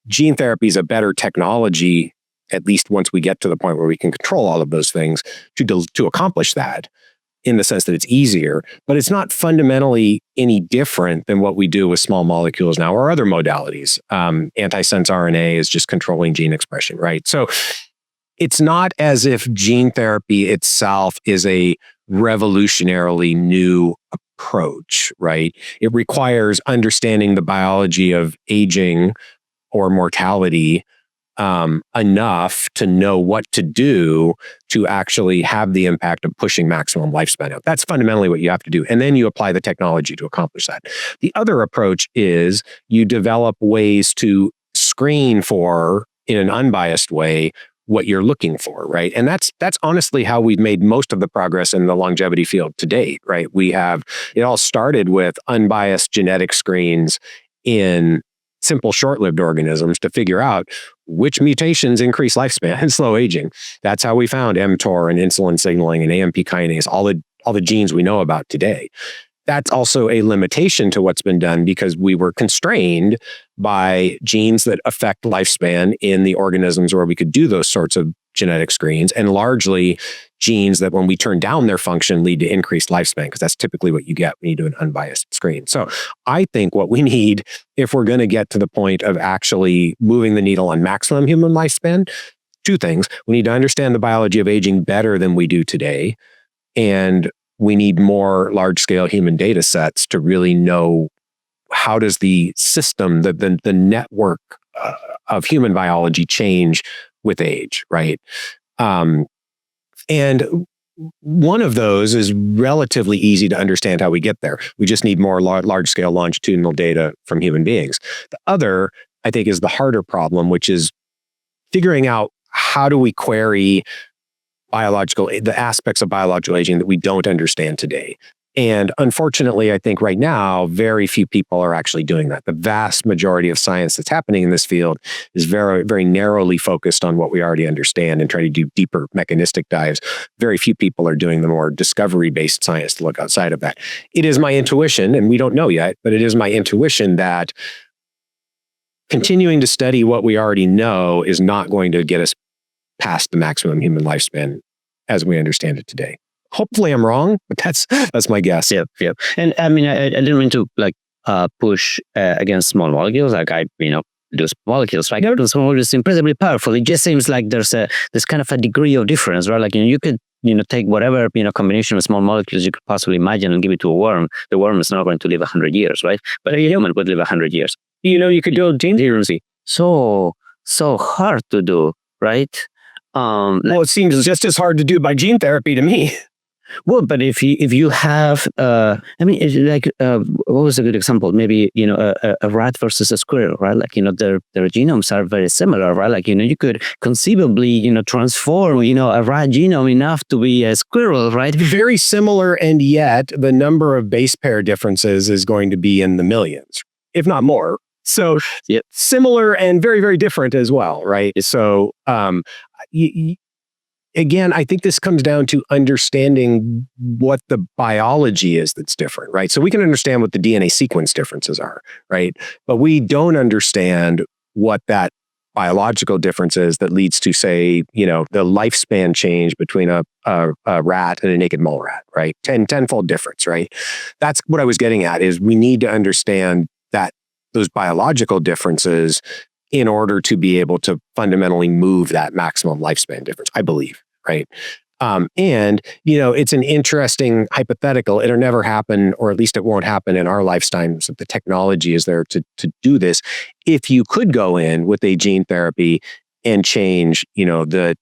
Gene therapy is a better technology, at least once we get to the point where we can control all of those things to accomplish that, in the sense that it's easier, but it's not fundamentally any different than what we do with small molecules now or other modalities. Antisense RNA is just controlling gene expression, right? So it's not as if gene therapy itself is a revolutionarily new approach, right? It requires understanding the biology of aging or mortality enough to know what to do to actually have the impact of pushing maximum lifespan out. That's fundamentally what you have to do. And then you apply the technology to accomplish that. The other approach is you develop ways to screen for, in an unbiased way, what you're looking for, right? And that's honestly how we've made most of the progress in the longevity field to date, right? It all started with unbiased genetic screens in simple short-lived organisms to figure out which mutations increase lifespan and slow aging. That's how we found mTOR and insulin signaling and AMP kinase, all the genes we know about today. That's also a limitation to what's been done because we were constrained by genes that affect lifespan in the organisms where we could do those sorts of genetic screens, and largely genes that when we turn down their function lead to increased lifespan, because that's typically what you get when you do an unbiased screen. So I think what we need, if we're going to get to the point of actually moving the needle on maximum human lifespan, two things. We need to understand the biology of aging better than we do today, and we need more large-scale human data sets to really know how does the system, the network of human biology change with age, right? And one of those is relatively easy to understand how we get there. We just need more large-scale longitudinal data from human beings. The other, I think, is the harder problem, which is figuring out how do we query the aspects of biological aging that we don't understand today. And unfortunately, I think right now, very few people are actually doing that. The vast majority of science that's happening in this field is very, very narrowly focused on what we already understand and trying to do deeper mechanistic dives. Very few people are doing the more discovery-based science to look outside of that. It is my intuition, and we don't know yet, but it is my intuition that continuing to study what we already know is not going to get us past the maximum human lifespan as we understand it today. Hopefully I'm wrong, but that's my guess. Yep. And I mean, I didn't mean to push against small molecules. Like do small molecules, right? Small molecules incredibly powerful. It just seems like there's kind of a degree of difference, right? Like you could take whatever combination of small molecules you could possibly imagine and give it to a worm. The worm is not going to live 100 years, right? But a human would live 100 years. You could do gene therapy. So hard to do, right? Well, it seems just as hard to do by gene therapy to me. Well, but if you have, what was a good example? Maybe a rat versus a squirrel, right? Like their genomes are very similar, right? Like you could conceivably transform a rat genome enough to be a squirrel, right? Very similar, and yet the number of base pair differences is going to be in the millions, if not more. So similar and very, very different as well, right? So again, I think this comes down to understanding what the biology is that's different, right? So we can understand what the DNA sequence differences are, right? But we don't understand what that biological difference is that leads to, say, the lifespan change between a rat and a naked mole rat, right? Tenfold difference, right? That's what I was getting at, is we need to understand those biological differences in order to be able to fundamentally move that maximum lifespan difference, I believe, right? And it's an interesting hypothetical. It'll never happen, or at least it won't happen in our lifetimes. The technology is there to do this. If you could go in with a gene therapy and change, the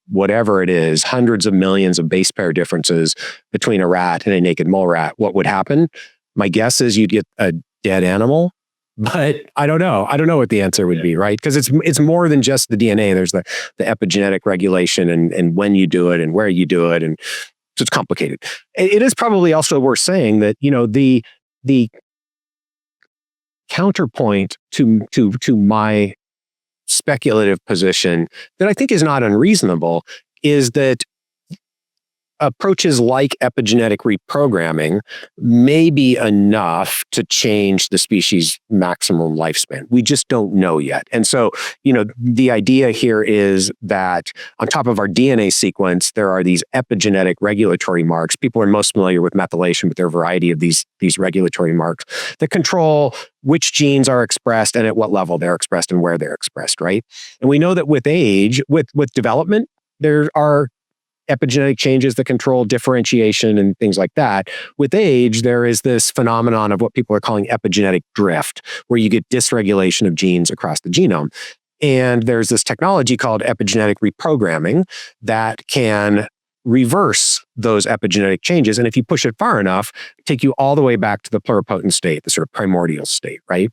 whatever it is, hundreds of millions of base pair differences between a rat and a naked mole rat, what would happen? My guess is you'd get a dead animal. But I don't know. I don't know what the answer would be, right? Because it's more than just the DNA. There's the epigenetic regulation and when you do it and where you do it, and so it's complicated. It is probably also worth saying that the counterpoint to my speculative position that I think is not unreasonable is that approaches like epigenetic reprogramming may be enough to change the species' maximum lifespan. We just don't know yet. And so, the idea here is that on top of our DNA sequence, there are these epigenetic regulatory marks. People are most familiar with methylation, but there are a variety of these regulatory marks that control which genes are expressed and at what level they're expressed and where they're expressed, right? And we know that with age, with development, there are epigenetic changes that control differentiation and things like that. With age, there is this phenomenon of what people are calling epigenetic drift, where you get dysregulation of genes across the genome. And there's this technology called epigenetic reprogramming that can reverse those epigenetic changes. And if you push it far enough, take you all the way back to the pluripotent state, the sort of primordial state, right?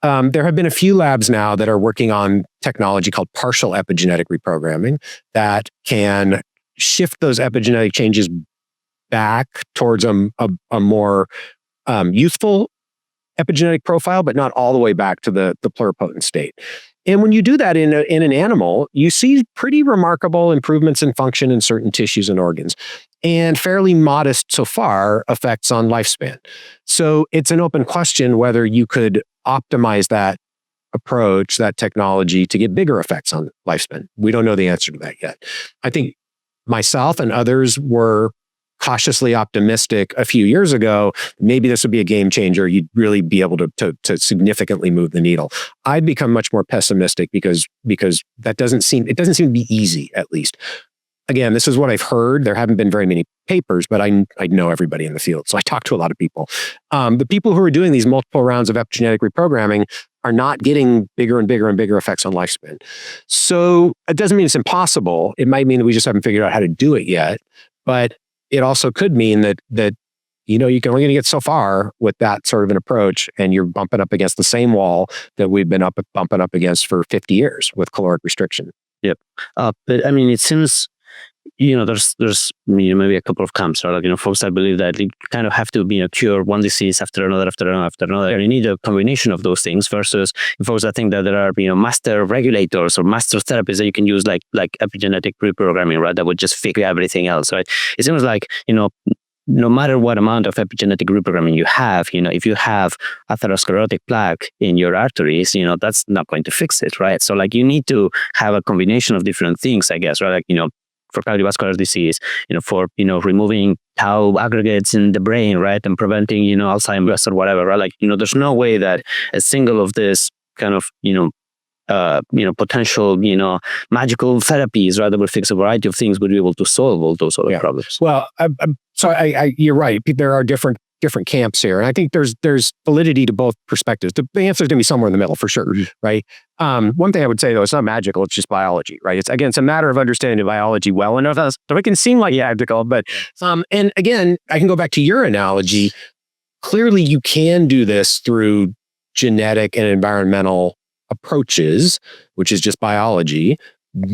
There have been a few labs now that are working on technology called partial epigenetic reprogramming that can shift those epigenetic changes back towards a more youthful epigenetic profile, but not all the way back to the pluripotent state. And when you do that in an animal, you see pretty remarkable improvements in function in certain tissues and organs, and fairly modest so far effects on lifespan. So it's an open question whether you could optimize that approach, that technology, to get bigger effects on lifespan. We don't know the answer to that yet. I think myself and others were cautiously optimistic a few years ago. Maybe this would be a game changer. You'd really be able to significantly move the needle. I've become much more pessimistic because it doesn't seem to be easy, at least. Again, this is what I've heard. There haven't been very many papers, but I know everybody in the field. So I talk to a lot of people. The people who are doing these multiple rounds of epigenetic reprogramming are not getting bigger and bigger and bigger effects on lifespan. So it doesn't mean it's impossible. It might mean that we just haven't figured out how to do it yet. But it also could mean that you can only get so far with that sort of an approach, and you're bumping up against the same wall that we've been bumping up against for 50 years with caloric restriction. Yep. But I mean, it seems there's maybe a couple of camps, right? Folks that believe that you kind of have to cure one disease after another, after another, after another. And you need a combination of those things versus folks that think that there are master regulators or master therapies that you can use like epigenetic reprogramming, right? That would just fix everything else, right? It seems like no matter what amount of epigenetic reprogramming you have, if you have atherosclerotic plaque in your arteries, that's not going to fix it, right? So you need to have a combination of different things, I guess, right? For cardiovascular disease, for removing tau aggregates in the brain, right, and preventing Alzheimer's or whatever, right? There's no way that a single of this kind of potential magical therapies, right, that will fix a variety of things, would be able to solve all those other problems. Well, you're right. There are different camps here, and I think there's validity to both perspectives. The answer is going to be somewhere in the middle for sure, right? One thing I would say though, it's not magical; it's just biology, right? It's a matter of understanding the biology well enough so it can seem like magical, but and again, I can go back to your analogy. Clearly, you can do this through genetic and environmental approaches, which is just biology,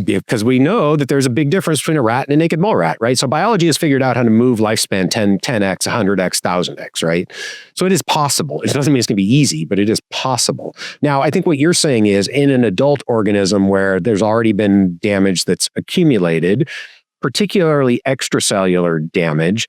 because we know that there's a big difference between a rat and a naked mole rat, right? So biology has figured out how to move lifespan 10x, 100x, 1000x, right? So it is possible. It doesn't mean it's going to be easy, but it is possible. Now, I think what you're saying is in an adult organism where there's already been damage that's accumulated, particularly extracellular damage,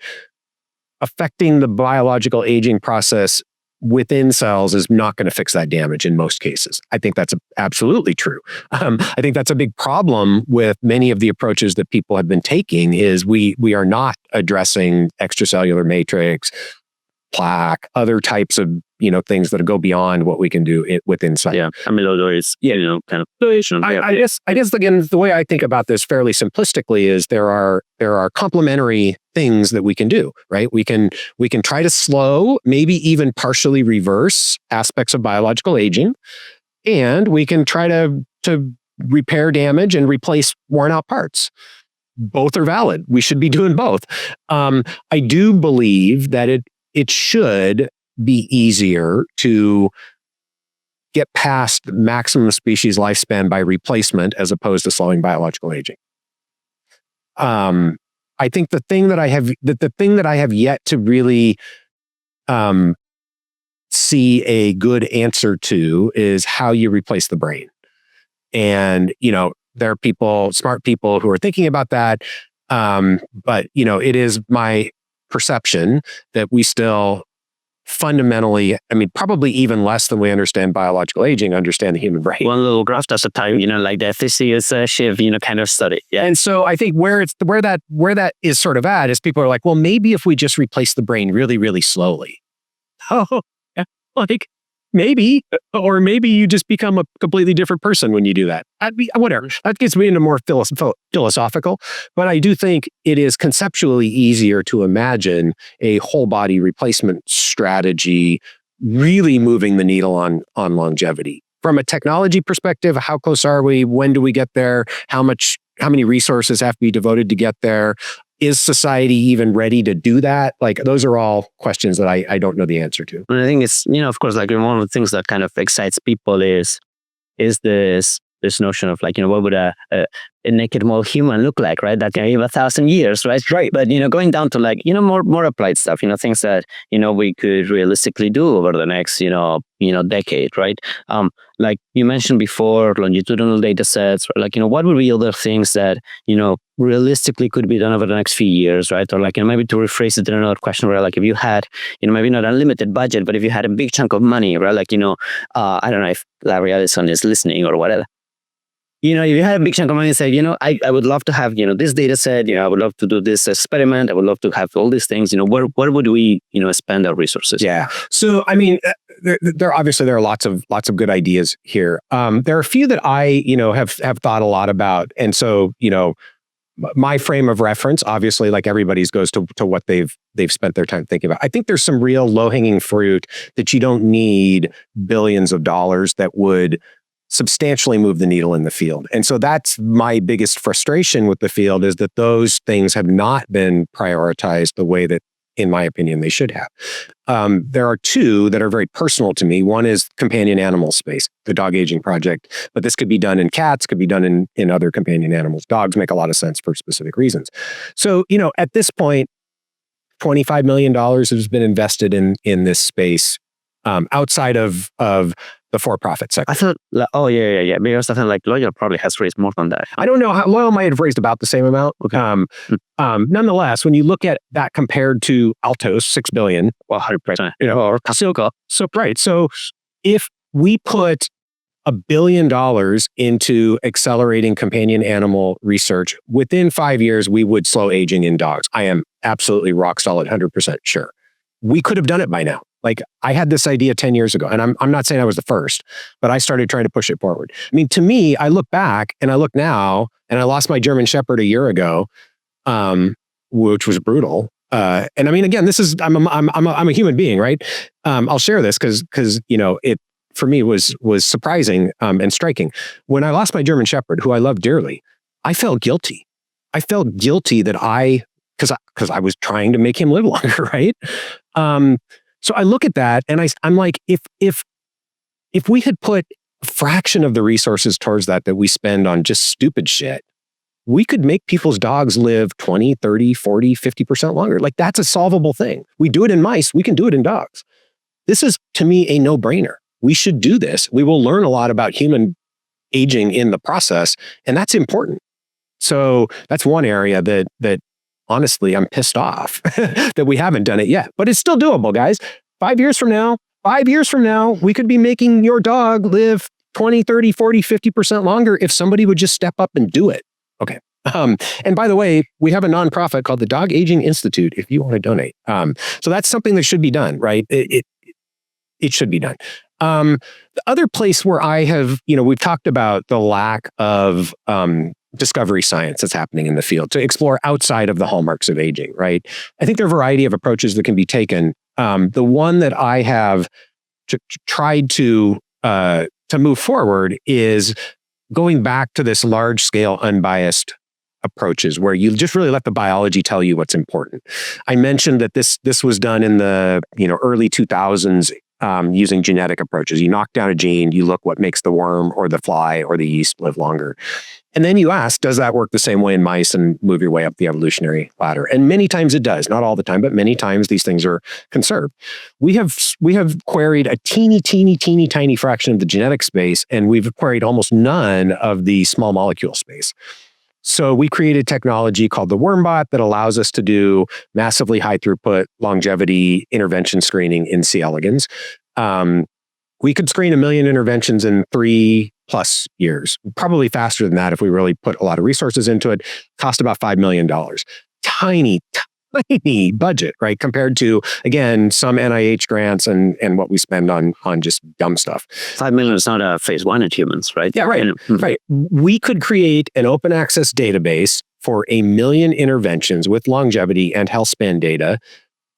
affecting the biological aging process within cells is not going to fix that damage in most cases. I think that's absolutely true. I think that's a big problem with many of the approaches that people have been taking is we are not addressing extracellular matrix, plaque, other types of things that go beyond what we can do within cell. Yeah, amyloids. Yeah, kind of. I guess again, the way I think about this fairly simplistically is there are complementary things that we can do, right? We can try to slow, maybe even partially reverse aspects of biological aging, and we can try to repair damage and replace worn out parts. Both are valid. We should be doing both. I do believe that it should be easier to get past maximum species lifespan by replacement as opposed to slowing biological aging. I think the thing that I have yet to really see a good answer to is how you replace the brain. And there are smart people who are thinking about that. But it is my perception that we still fundamentally, probably even less than we understand biological aging, understand the human brain. One little graph at a time, like the Theseus shift, kind of study. Yeah. And so I think where that is sort of at is people are like, well, maybe if we just replace the brain really, really slowly. Oh, yeah, like maybe, or maybe you just become a completely different person when you do that. Whatever. That gets me into more philosophical, but I do think it is conceptually easier to imagine a whole body replacement strategy really moving the needle on longevity. From a technology perspective, how close are we? When do we get there? How many resources have to be devoted to get there? Is society even ready to do that? Like, those are all questions that I don't know the answer to. And I think it's, of course, like one of the things that kind of excites people is this notion of like, what would a naked mole human look like, right? That can live 1,000 years, right? Right. But, going down to like, more applied stuff, things that, we could realistically do over the next, decade, right? Like you mentioned before, longitudinal data sets, or like, what would be other things that, realistically could be done over the next few years, right? Or like, maybe to rephrase it in another question where like, if you had, maybe not unlimited budget, but if you had a big chunk of money, right? Like, I don't know if Larry Ellison is listening or whatever. If you had a big chunk of money and say, I would love to have, this data set, I would love to do this experiment, I would love to have all these things, where would we, spend our resources? Yeah. So, there are lots of good ideas here. There are a few that I, have thought a lot about. And so, my frame of reference, obviously, like everybody's, goes to what they've spent their time thinking about. I think there's some real low-hanging fruit that you don't need billions of dollars that would substantially move the needle in the field. And so that's my biggest frustration with the field, is that those things have not been prioritized the way that, in my opinion, they should have. There are two that are very personal to me. One is companion animal space, the dog aging project, but this could be done in cats, could be done in other companion animals. Dogs make a lot of sense for specific reasons. So, at this point, $25 million has been invested in this space, outside of the for-profit sector. I thought, yeah. Because I thought like Loyal probably has raised more than that. I don't know how Loyal might have raised about the same amount. Okay. Nonetheless, when you look at that compared to Altos, $6 billion, well, 100%, or Pasilco. So right. So if we put $1 billion into accelerating companion animal research, within 5 years, we would slow aging in dogs. I am absolutely rock solid, 100% sure. We could have done it by now. Like, I had this idea 10 years ago, and I'm not saying I was the first, but I started trying to push it forward. To me, I look back and I look now, and I lost my German Shepherd a year ago, which was brutal. And again, this is, I'm a human being, right? I'll share this because it for me was surprising and striking. When I lost my German Shepherd, who I love dearly, I felt guilty. I felt guilty that because I was trying to make him live longer, right? So I look at that and I'm like, if we had put a fraction of the resources towards that we spend on just stupid shit, we could make people's dogs live 20, 30, 40, 50% longer. Like, that's a solvable thing. We do it in mice. We can do it in dogs. This is, to me, a no-brainer. We should do this. We will learn a lot about human aging in the process, and that's important. So that's one area that honestly, I'm pissed off that we haven't done it yet, but it's still doable, guys. 5 years from now, we could be making your dog live 20, 30, 40, 50% longer if somebody would just step up and do it. Okay. And by the way, we have a nonprofit called the Dog Aging Institute if you want to donate. So that's something that should be done, right? It should be done. The other place where I have, we've talked about the lack of discovery science that's happening in the field to explore outside of the hallmarks of aging, right? I think there are a variety of approaches that can be taken. The one that I have tried to move forward is going back to this large-scale, unbiased approaches where you just really let the biology tell you what's important. I mentioned that this was done in the early 2000s using genetic approaches. You knock down a gene, you look what makes the worm or the fly or the yeast live longer. And then you ask, does that work the same way in mice, and move your way up the evolutionary ladder? And many times it does, not all the time, but many times these things are conserved. We have queried a teeny tiny fraction of the genetic space, and we've queried almost none of the small molecule space. So we created technology called the WormBot that allows us to do massively high throughput longevity intervention screening in C. elegans. We could screen 1 million interventions in 3+ years, probably faster than that if we really put a lot of resources into it. Cost about $5 million. Tiny budget, right? Compared to, again, some NIH grants and what we spend on just dumb stuff. 5 million is not a phase 1 in humans, right? Yeah, right. Right. We could create an open access database for 1 million interventions with longevity and health span data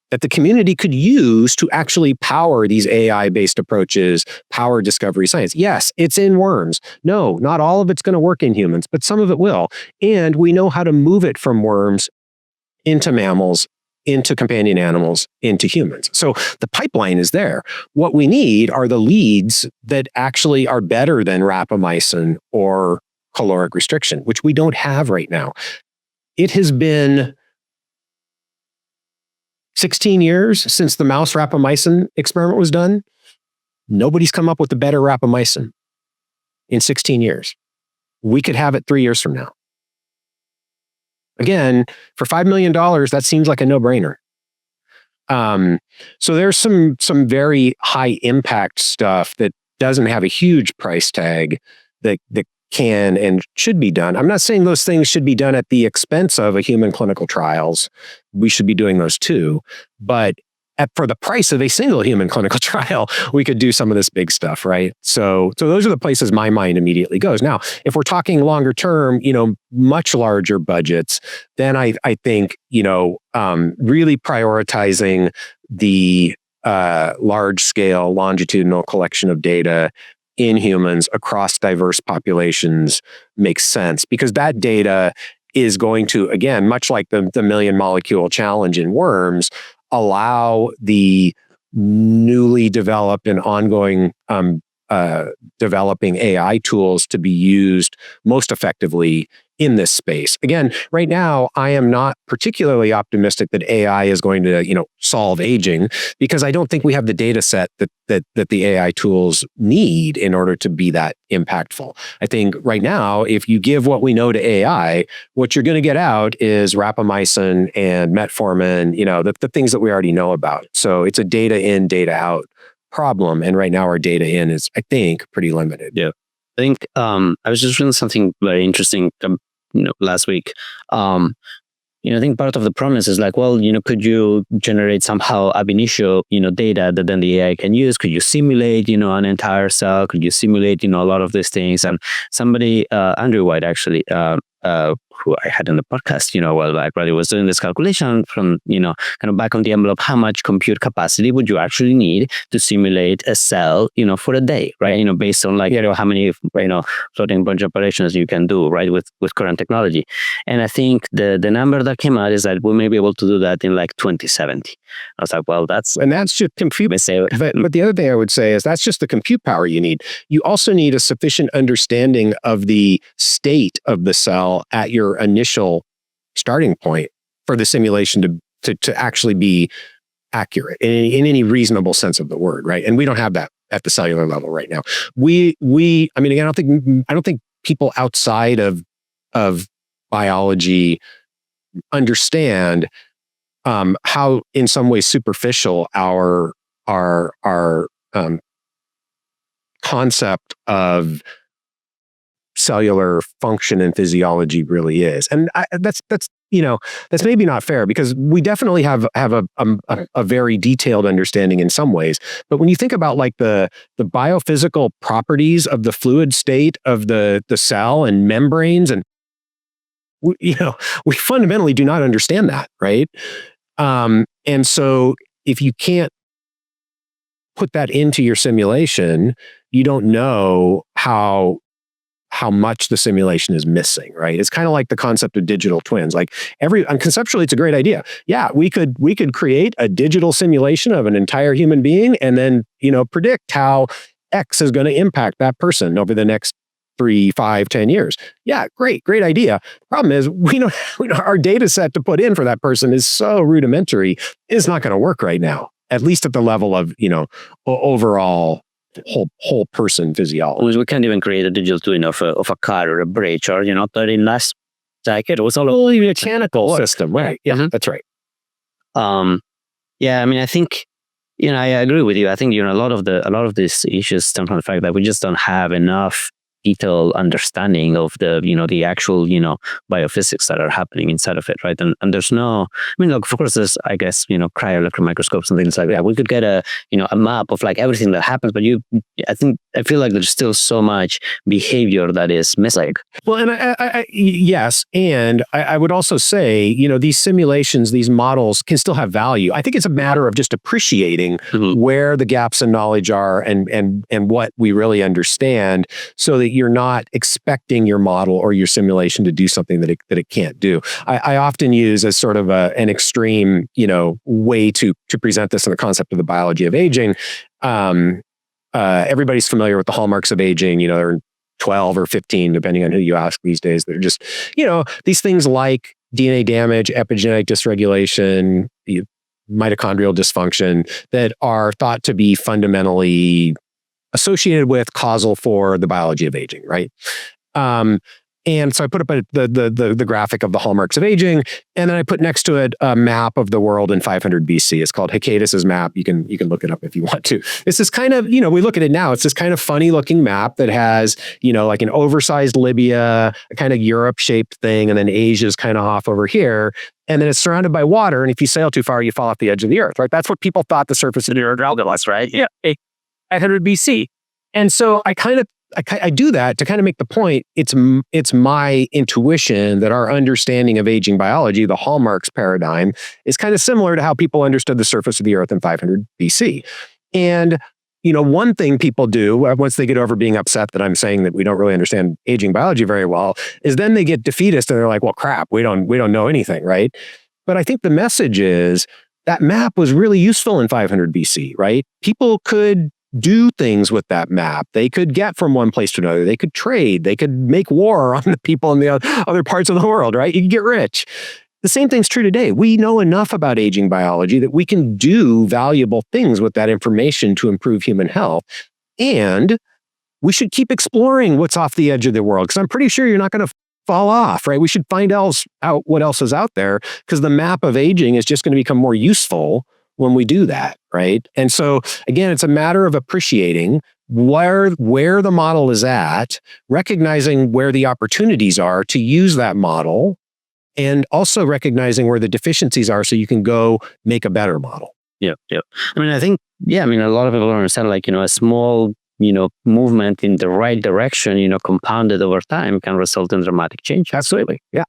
that the community could use to actually power these AI-based approaches, power discovery science. Yes, it's in worms. No, not all of it's going to work in humans, but some of it will. And we know how to move it from worms into mammals, into companion animals, into humans. So the pipeline is there. What we need are the leads that actually are better than rapamycin or caloric restriction, which we don't have right now. It has been 16 years since the mouse rapamycin experiment was done. Nobody's come up with a better rapamycin in 16 years. We could have it 3 years from now. Again, for $5 million, that seems like a no-brainer. So there's some very high impact stuff that doesn't have a huge price tag that can and should be done. I'm not saying those things should be done at the expense of a human clinical trials. We should be doing those too. But for the price of a single human clinical trial, we could do some of this big stuff, right? So those are the places my mind immediately goes. Now, if we're talking longer term, much larger budgets, then I think, really prioritizing the large scale longitudinal collection of data in humans across diverse populations makes sense, because that data is going to, again, much like the million molecule challenge in worms, allow the newly developed and ongoing developing AI tools to be used most effectively in this space. Again, right now, I am not particularly optimistic that AI is going to, solve aging, because I don't think we have the data set that the AI tools need in order to be that impactful. I think right now, if you give what we know to AI, what you're going to get out is rapamycin and metformin, the things that we already know about. So it's a data in, data out problem. And right now our data in is, I think, pretty limited. Yeah. I think I was just reading something very interesting last week. I think part of the problem is like, well, could you generate somehow ab initio, data that then the AI can use? Could you simulate, an entire cell? Could you simulate, a lot of these things? And somebody, Andrew White, actually, who I had in the podcast, a while back, right? He was doing this calculation from, kind of back on the envelope, how much compute capacity would you actually need to simulate a cell, for a day, right? Based on like, how many, floating point operations you can do, right? With current technology. And I think the number that came out is that we may be able to do that in like 2070. I was like, well, that's just compute. But the other thing I would say is that's just the compute power you need. You also need a sufficient understanding of the state of the cell at your initial starting point for the simulation to actually be accurate in any reasonable sense of the word, right? And we don't have that at the cellular level right now. I mean, again, I don't think people outside of biology understand how, in some ways, superficial our concept of cellular function and physiology really is. And that's maybe not fair, because we definitely have a very detailed understanding in some ways. But when you think about like the biophysical properties of the fluid state of the cell and membranes, and we fundamentally do not understand that, right? And so if you can't put that into your simulation, you don't know how much the simulation is missing, right? It's kind of like the concept of digital twins. Like conceptually, it's a great idea. Yeah, we could create a digital simulation of an entire human being and then, predict how X is going to impact that person over the next 3, 5, 10 years. Yeah, great idea. Problem is, we know our data set to put in for that person is so rudimentary, it's not going to work right now, at least at the level of, overall whole person physiology. We can't even create a digital twin of a car or a bridge, or that in last like it was all Fully mechanical system, right? Yeah, Mhm. that's right. Yeah, I mean, I think, I agree with you. I think, a lot of these issues stem from the fact that we just don't have enough detailed understanding of the actual, biophysics that are happening inside of it, right? And there's no, I mean, look, of course, there's, I guess, cryo-electron microscopes and things like that. We could get a map of like everything that happens, but I feel like there's still so much behavior that is missing. Well, and yes, and I would also say, these simulations, these models can still have value. I think it's a matter of just appreciating where the gaps in knowledge are and what we really understand, so that you're not expecting your model or your simulation to do something that it can't do. I often use as sort of an extreme, way to present this in the concept of the biology of aging. Everybody's familiar with the hallmarks of aging. There are 12 or 15, depending on who you ask these days. They're just, these things like DNA damage, epigenetic dysregulation, mitochondrial dysfunction, that are thought to be fundamentally associated with, causal for the biology of aging, right? And so I put up the graphic of the hallmarks of aging, and then I put next to it a map of the world in 500 BC. It's called Hecates's map. You can look it up if you want to. It's this kind of, we look at it now, it's this kind of funny looking map that has, like an oversized Libya, a kind of Europe shaped thing, and then Asia's kind of off over here. And then it's surrounded by water. And if you sail too far, you fall off the edge of the earth, right? That's what people thought the surface of the earth was, right? Yeah, 500 BC. And so I do that to kind of make the point. It's my intuition that our understanding of aging biology, the hallmarks paradigm, is kind of similar to how people understood the surface of the earth in 500 BC. And, one thing people do once they get over being upset that I'm saying that we don't really understand aging biology very well, is then they get defeatist and they're like, well, crap, we don't know anything, right? But I think the message is that map was really useful in 500 BC, right? People could do things with that map. They could get from one place to another. They could trade. They could make war on the people in the other parts of the world, right? You can get rich. The same thing's true today. We know enough about aging biology that we can do valuable things with that information to improve human health. And we should keep exploring what's off the edge of the world, because I'm pretty sure you're not going to fall off, right? We should find out what else is out there, because the map of aging is just going to become more useful when we do that, right? And so, again, it's a matter of appreciating where the model is at, recognizing where the opportunities are to use that model, and also recognizing where the deficiencies are so you can go make a better model. Yeah. I mean, I think, a lot of people understand, like, a small, movement in the right direction, compounded over time can result in dramatic change. Absolutely. Yeah.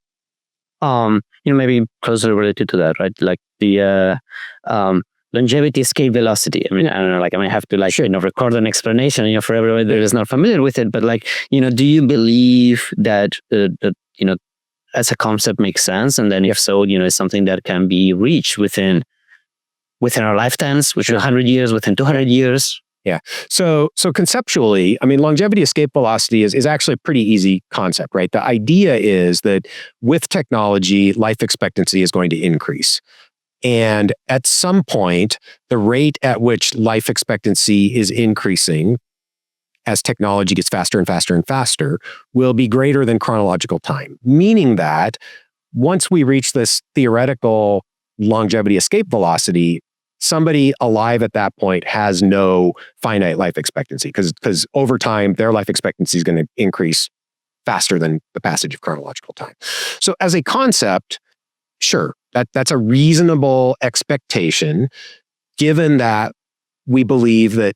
Maybe closely related to that, right? Like the longevity escape velocity. I mean, I don't know, like I might have to record an explanation, for everybody that is not familiar with it. But do you believe that as a concept makes sense? And then if so, it's something that can be reached within our lifetimes, within 100 years, within 200 years? Yeah. So conceptually, I mean, longevity escape velocity is actually a pretty easy concept, right? The idea is that with technology, life expectancy is going to increase. And at some point, the rate at which life expectancy is increasing as technology gets faster and faster and faster will be greater than chronological time, meaning that once we reach this theoretical longevity escape velocity, somebody alive at that point has no finite life expectancy, because over time, their life expectancy is going to increase faster than the passage of chronological time. So as a concept, sure, that's a reasonable expectation, given that we believe that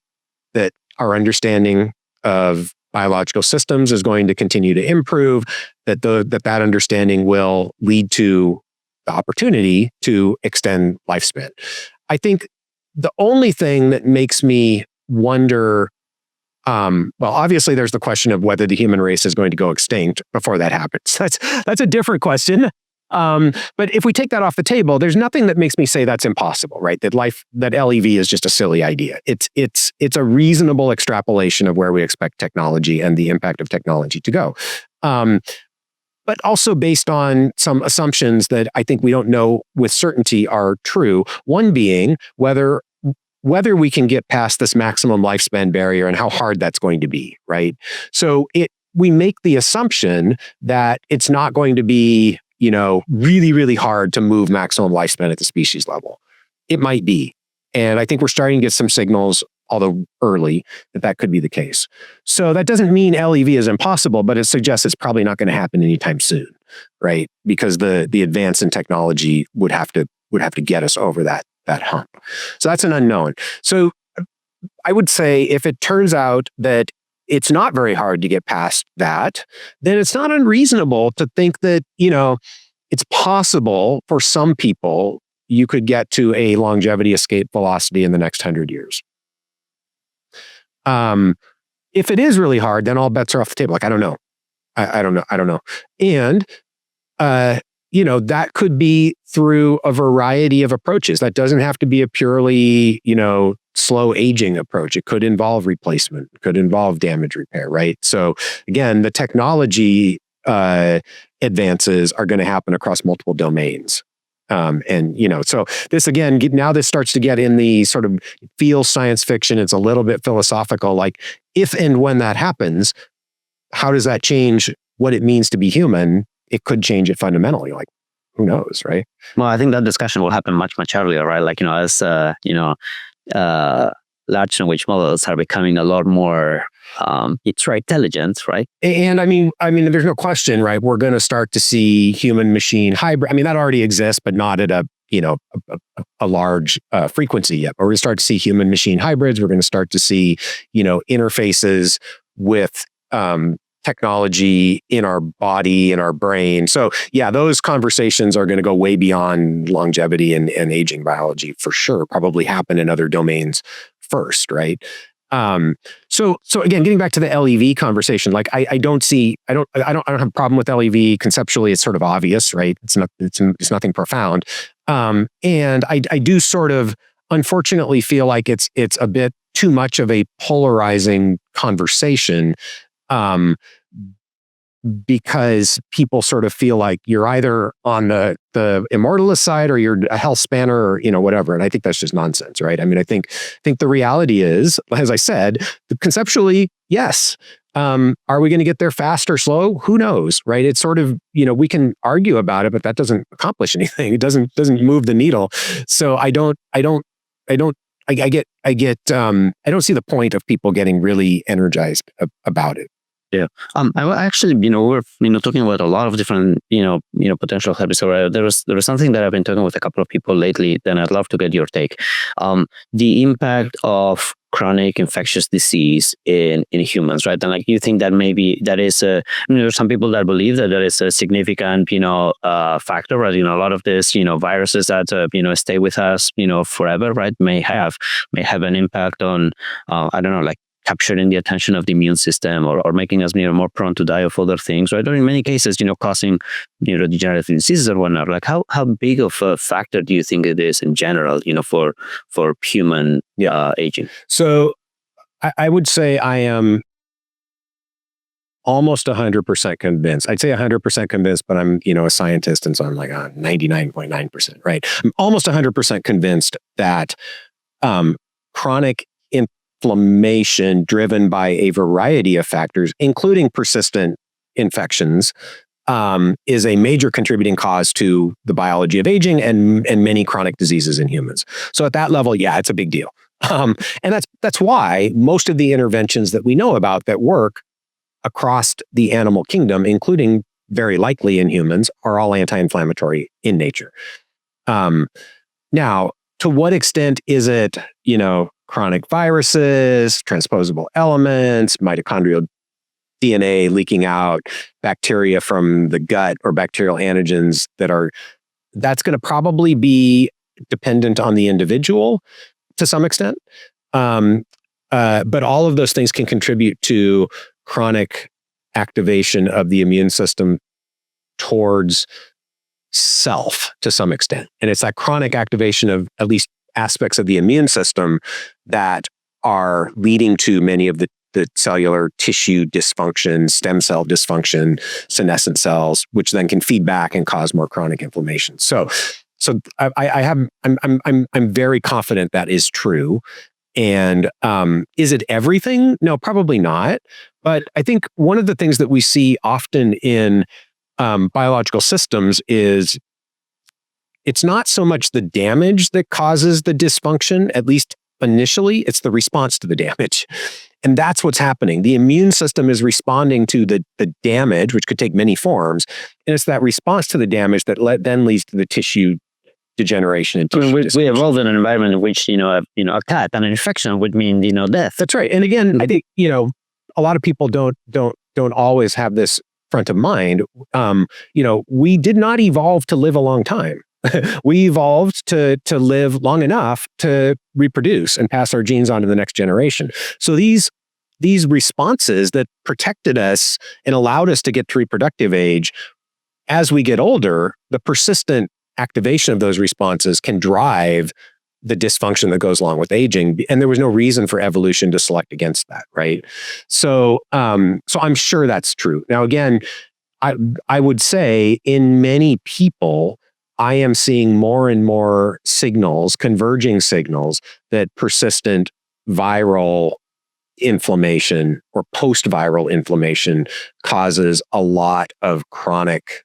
our understanding of biological systems is going to continue to improve, that understanding will lead to the opportunity to extend lifespan. I think the only thing that makes me wonder, well, obviously there's the question of whether the human race is going to go extinct before that happens. That's a different question. But if we take that off the table, there's nothing that makes me say that's impossible, right? That LEV is just a silly idea. It's a reasonable extrapolation of where we expect technology and the impact of technology to go. But also based on some assumptions that I think we don't know with certainty are true. One being whether we can get past this maximum lifespan barrier and how hard that's going to be, right? So we make the assumption that it's not going to be, really, really hard to move maximum lifespan at the species level. It might be. And I think we're starting to get some signals, although early, that could be the case. So that doesn't mean LEV is impossible, but it suggests it's probably not going to happen anytime soon, right? Because the advance in technology would have to get us over that hump. So that's an unknown. So I would say if it turns out that it's not very hard to get past that, then it's not unreasonable to think that, it's possible for some people you could get to a longevity escape velocity in the next 100 years. If it is really hard, then all bets are off the table. Like, I don't know. I don't know. And, that could be through a variety of approaches. That doesn't have to be a purely, slow aging approach. It could involve replacement, it could involve damage repair, right? So again, the technology advances are going to happen across multiple domains. So this again, now this starts to get in the sort of feels science fiction. It's a little bit philosophical, like if and when that happens, how does that change what it means to be human? It could change it fundamentally. Like, who knows, right? Well, I think that discussion will happen much, much earlier, right? Like, as, large language models are becoming a lot more intelligent, right? And I mean, there's no question, right? We're going to start to see human machine hybrid. I mean, that already exists, but not at a large frequency yet. But we're going to start to see human machine hybrids. We're going to start to see, interfaces with technology in our body, in our brain. So yeah, those conversations are going to go way beyond longevity and aging biology for sure. Probably happen in other domains first, right? So again, getting back to the LEV conversation, like I don't have a problem with LEV conceptually. It's sort of obvious, right? It's nothing profound. And I do sort of unfortunately feel like it's a bit too much of a polarizing conversation. Because people sort of feel like you're either on the immortalist side or you're a health spanner or, whatever. And I think that's just nonsense, right? I mean, I think the reality is, as I said, conceptually, yes. Are we going to get there fast or slow? Who knows, right? It's sort of, we can argue about it, but that doesn't accomplish anything. It doesn't move the needle. So I don't see the point of people getting really energized about it. Yeah. I actually, we're, talking about a lot of different, potential herbicides. There was something that I've been talking with a couple of people lately, then I'd love to get your take. The impact of chronic infectious disease in humans, right? And like, you think that maybe that is there's some people that believe that there is a significant, factor, right? A lot of this, viruses that, stay with us, forever, right? May have an impact on, I don't know, like, capturing the attention of the immune system or making us more prone to die of other things, right? Or in many cases, causing neurodegenerative diseases or whatnot. Like how big of a factor do you think it is in general, for human aging? So I would say I am almost 100% convinced. I'd say 100% convinced, but I'm, a scientist, and so I'm like 99.9%, right? I'm almost 100% convinced that chronic inflammation driven by a variety of factors, including persistent infections, is a major contributing cause to the biology of aging and many chronic diseases in humans. So at that level, yeah, it's a big deal. And that's why most of the interventions that we know about that work across the animal kingdom, including very likely in humans, are all anti-inflammatory in nature. Now, to what extent is it, chronic viruses, transposable elements, mitochondrial DNA leaking out, bacteria from the gut, or bacterial antigens that's going to probably be dependent on the individual to some extent. But all of those things can contribute to chronic activation of the immune system towards self to some extent. And it's that chronic activation of at least aspects of the immune system that are leading to many of the cellular tissue dysfunction, stem cell dysfunction, senescent cells, which then can feed back and cause more chronic inflammation. So I'm very confident that is true. And is it everything? No, probably not. But I think one of the things that we see often in biological systems is it's not so much the damage that causes the dysfunction, at least initially, it's the response to the damage. And that's what's happening. The immune system is responding to the damage, which could take many forms. And it's that response to the damage that then leads to the tissue degeneration. And we evolved in an environment in which, a cut and an infection would mean, death. That's right. And again, I think, a lot of people don't always have this front of mind. We did not evolve to live a long time. We evolved to live long enough to reproduce and pass our genes on to the next generation. So these responses that protected us and allowed us to get to reproductive age, as we get older, the persistent activation of those responses can drive the dysfunction that goes along with aging. And there was no reason for evolution to select against that, right? So I'm sure that's true. Now, again, I would say in many people, I am seeing more and more signals, converging signals, that persistent viral inflammation or post-viral inflammation causes a lot of chronic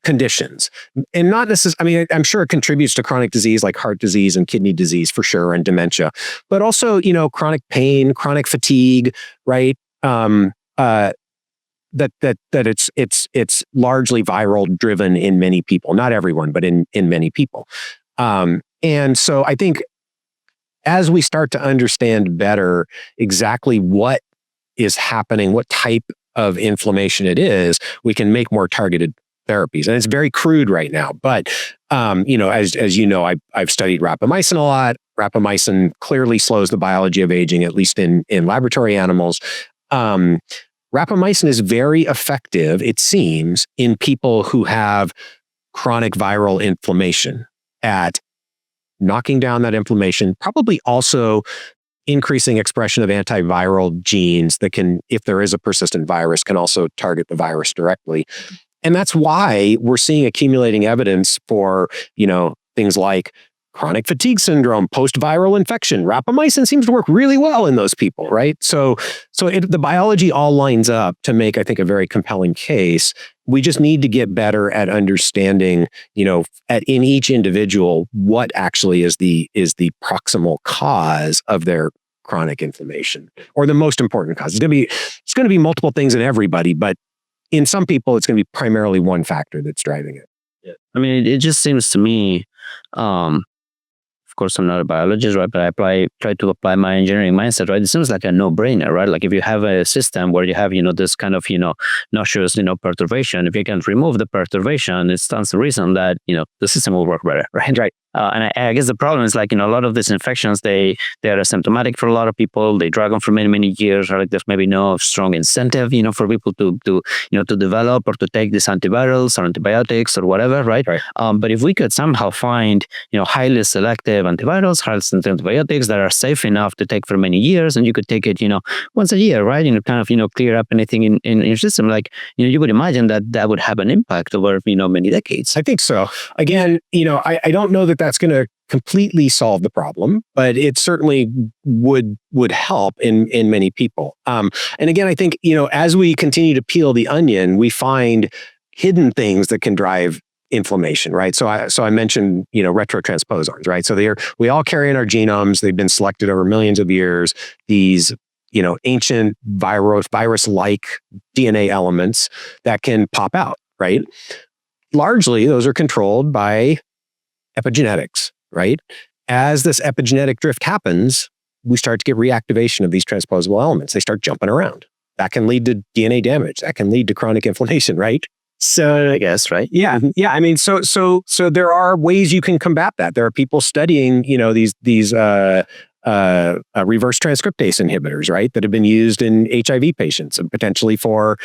conditions. And not necessarily, I'm sure it contributes to chronic disease like heart disease and kidney disease for sure, and dementia, but also, chronic pain, chronic fatigue, right? That it's largely viral driven in many people, not everyone, but in many people. And so I think as we start to understand better exactly what is happening, what type of inflammation it is, we can make more targeted therapies. And it's very crude right now, but as you know, I've studied rapamycin a lot. Rapamycin clearly slows the biology of aging, at least in laboratory animals. Rapamycin is very effective, it seems, in people who have chronic viral inflammation at knocking down that inflammation, probably also increasing expression of antiviral genes that can, if there is a persistent virus, can also target the virus directly. And that's why we're seeing accumulating evidence for, things like chronic fatigue syndrome, post-viral infection. Rapamycin seems to work really well in those people, right? So the biology all lines up to make, I think, a very compelling case. We just need to get better at understanding, in each individual, what actually is the proximal cause of their chronic inflammation, or the most important cause. It's going to be multiple things in everybody, but in some people, it's going to be primarily one factor that's driving it. Yeah. I mean, it just seems to me, of course, I'm not a biologist, right? But I try to apply my engineering mindset, right? It seems like a no-brainer, right? Like if you have a system where you have, this kind of, noxious, perturbation, if you can remove the perturbation, it stands to reason that, the system will work better, right? Right. And I guess the problem is like, a lot of these infections, they are asymptomatic for a lot of people. They drag on for many, many years, right? Like there's maybe no strong incentive, for people to develop or to take these antivirals or antibiotics or whatever, right? But if we could somehow find, highly selective antivirals, highly selective antibiotics that are safe enough to take for many years, and you could take it, once a year, right? Kind of, clear up anything in your system. Like, you would imagine that would have an impact over, many decades. I think so. Again, I don't know that that's going to completely solve the problem, but it certainly would help in many people. And again, I think, as we continue to peel the onion, we find hidden things that can drive inflammation, right? So I mentioned, retrotransposons, right? So we all carry in our genomes. They've been selected over millions of years. These, ancient virus-like DNA elements that can pop out, right? Largely, those are controlled by epigenetics, right? As this epigenetic drift happens, we start to get reactivation of these transposable elements. They start jumping around. That can lead to DNA damage. That can lead to chronic inflammation, right? So I guess, right? Yeah. I mean, so there are ways you can combat that. There are people studying, these reverse transcriptase inhibitors, right, that have been used in HIV patients and potentially for,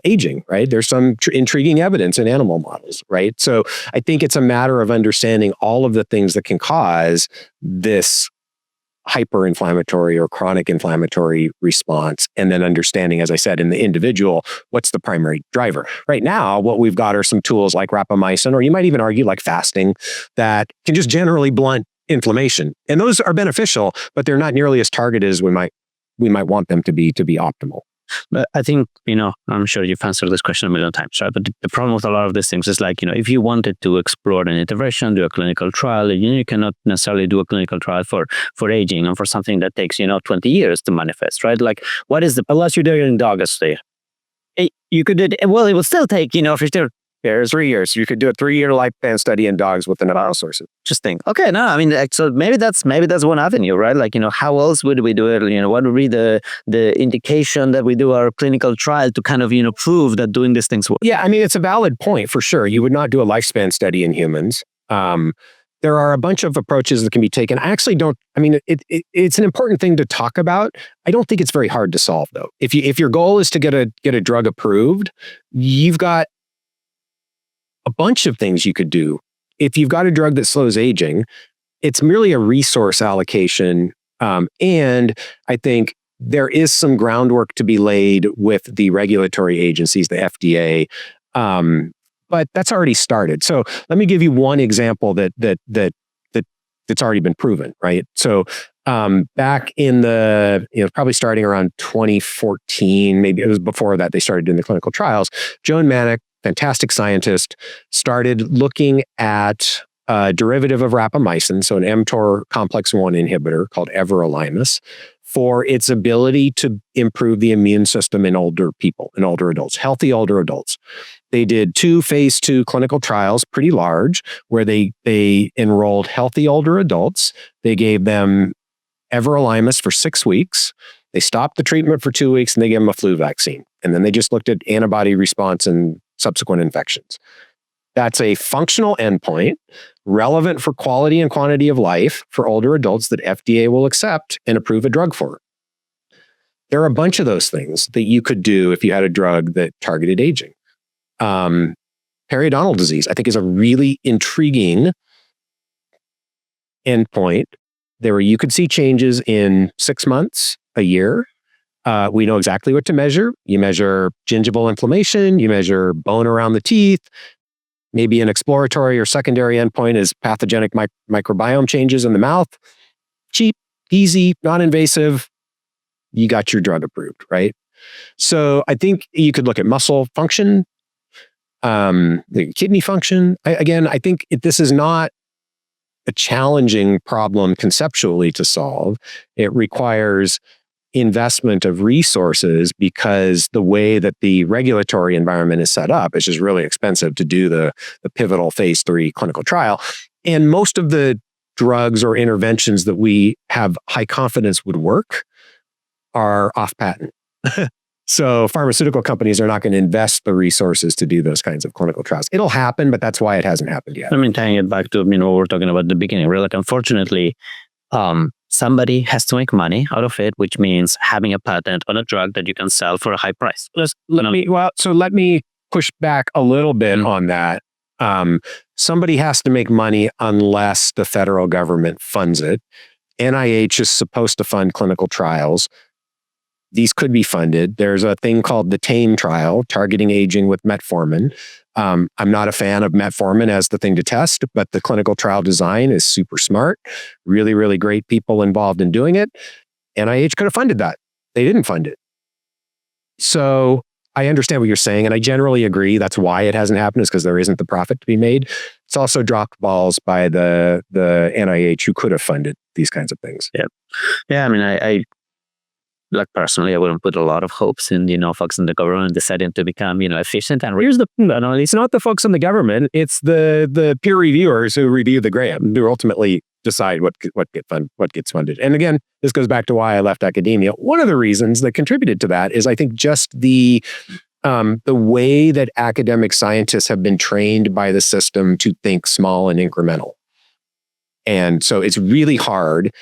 aging, right? There's some intriguing evidence in animal models, right? So I think it's a matter of understanding all of the things that can cause this hyperinflammatory or chronic inflammatory response, and then understanding, as I said, in the individual, what's the primary driver. Right now, what we've got are some tools like rapamycin, or you might even argue like fasting, that can just generally blunt inflammation. And those are beneficial, but they're not nearly as targeted as we might want them to be optimal. But I think, I'm sure you've answered this question a million times, right? But the problem with a lot of these things is like, if you wanted to explore an intervention, do a clinical trial, you cannot necessarily do a clinical trial for aging and for something that takes, 20 years to manifest, right? Like, what is unless you're doing it in dog state, you could do it, well, it will still take, 50 years, 3 years. You could do a 3-year lifespan study in dogs with another sources. Interesting. Okay, no, I mean, so maybe that's one avenue, right? Like, how else would we do it? What would be the indication that we do our clinical trial to kind of, prove that doing these things work? Yeah, I mean, it's a valid point for sure. You would not do a lifespan study in humans. There are a bunch of approaches that can be taken. I actually don't, I mean, it's an important thing to talk about. I don't think it's very hard to solve, though. If your goal is to get a drug approved, you've got a bunch of things you could do. If you've got a drug that slows aging, it's merely a resource allocation. And I think there is some groundwork to be laid with the regulatory agencies, the FDA. But that's already started. So let me give you one example that's already been proven, right? So back in the, probably starting around 2014, maybe it was before that they started doing the clinical trials, Joan Manick, fantastic scientist, started looking at a derivative of rapamycin, so an mTOR complex 1 inhibitor called everolimus, for its ability to improve the immune system in older people, in older adults, healthy older adults. They did 2 phase 2 clinical trials, pretty large, where they enrolled healthy older adults. They gave them everolimus for 6 weeks. They stopped the treatment for 2 weeks and they gave them a flu vaccine. And then they just looked at antibody response and subsequent infections. That's a functional endpoint relevant for quality and quantity of life for older adults that FDA will accept and approve a drug for. There are a bunch of those things that you could do if you had a drug that targeted aging. Periodontal disease, I think, is a really intriguing endpoint there where you could see changes in 6 months, a year. We know exactly what to measure. You measure gingival inflammation, you measure bone around the teeth. Maybe an exploratory or secondary endpoint is pathogenic microbiome changes in the mouth. Cheap, easy, non-invasive. You got your drug approved, right? So I think you could look at muscle function, the kidney function. I think this is not a challenging problem conceptually to solve. It requires investment of resources because the way that the regulatory environment is set up is just really expensive to do the pivotal phase 3 clinical trial. And most of the drugs or interventions that we have high confidence would work are off patent. So pharmaceutical companies are not going to invest the resources to do those kinds of clinical trials. It'll happen, but that's why it hasn't happened yet. I mean, tying it back to what we were talking about at the beginning, really, like, unfortunately, somebody has to make money out of it, which means having a patent on a drug that you can sell for a high price. Let me push back a little bit on that. Somebody has to make money unless the federal government funds it. NIH is supposed to fund clinical trials. These could be funded. There's a thing called the TAME trial, targeting aging with metformin. I'm not a fan of metformin as the thing to test, but the clinical trial design is super smart. Really, really great people involved in doing it. NIH could have funded that. They didn't fund it. So I understand what you're saying, and I generally agree. That's why it hasn't happened, is because there isn't the profit to be made. It's also dropped balls by the NIH, who could have funded these kinds of things. Yeah. I mean, I like, personally, I wouldn't put a lot of hopes in, folks in the government deciding to become, efficient. And here's the thing, it's not the folks in the government, it's the peer reviewers who review the grant, who ultimately decide what gets funded. And again, this goes back to why I left academia. One of the reasons that contributed to that is, I think, just the way that academic scientists have been trained by the system to think small and incremental. And so it's really hard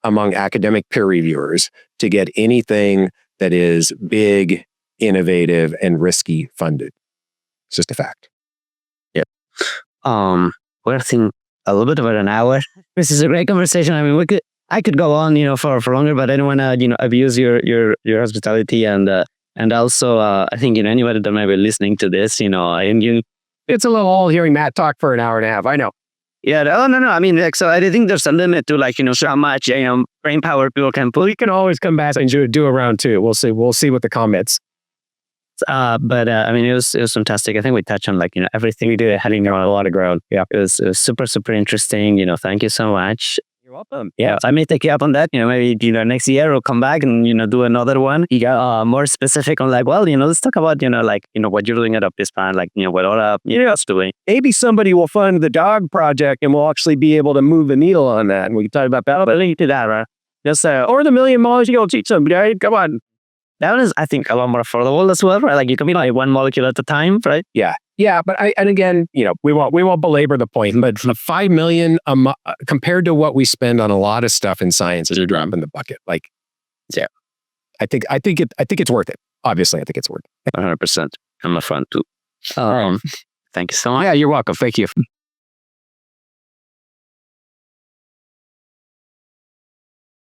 among academic peer reviewers to get anything that is big, innovative, and risky funded. It's just a fact. Yeah. We're seeing a little bit about an hour. This is a great conversation. I mean, I could go on, for longer, but I don't want to, abuse your hospitality, and also, I think, anybody that might be listening to this, and you. It's a little old hearing Matt talk for an hour and a half. I know. Yeah, no. I mean, like, so I think there's a limit to like, how much, brain power people can put. We can always come back and do a round two. We'll see. We'll see what the comments. But I mean, it was fantastic. I think we touched on like, everything we did, heading around a lot of ground. Yeah, it was super, super interesting. Thank you so much. You're welcome. Yeah, I may take you up on that. Maybe next year we'll come back and do another one. You got more specific on like, well, let's talk about like what you're doing at UpThisPlan, like what all else doing. Maybe somebody will fund the dog project and we'll actually be able to move the needle on that. And we can talk about that. But link to that, right? Just or the million molecules teach them, right? Come on. That one is, I think, a lot more affordable as well, right? Like you can be like one molecule at a time, right? Yeah. But again, we won't belabor the point, but $5 million compared to what we spend on a lot of stuff in science is a drop in the bucket. Like, yeah, I think it's worth it. Obviously, I think it's worth it. 100%. I'm a fan too. Thank you so much. Yeah, you're welcome. Thank you.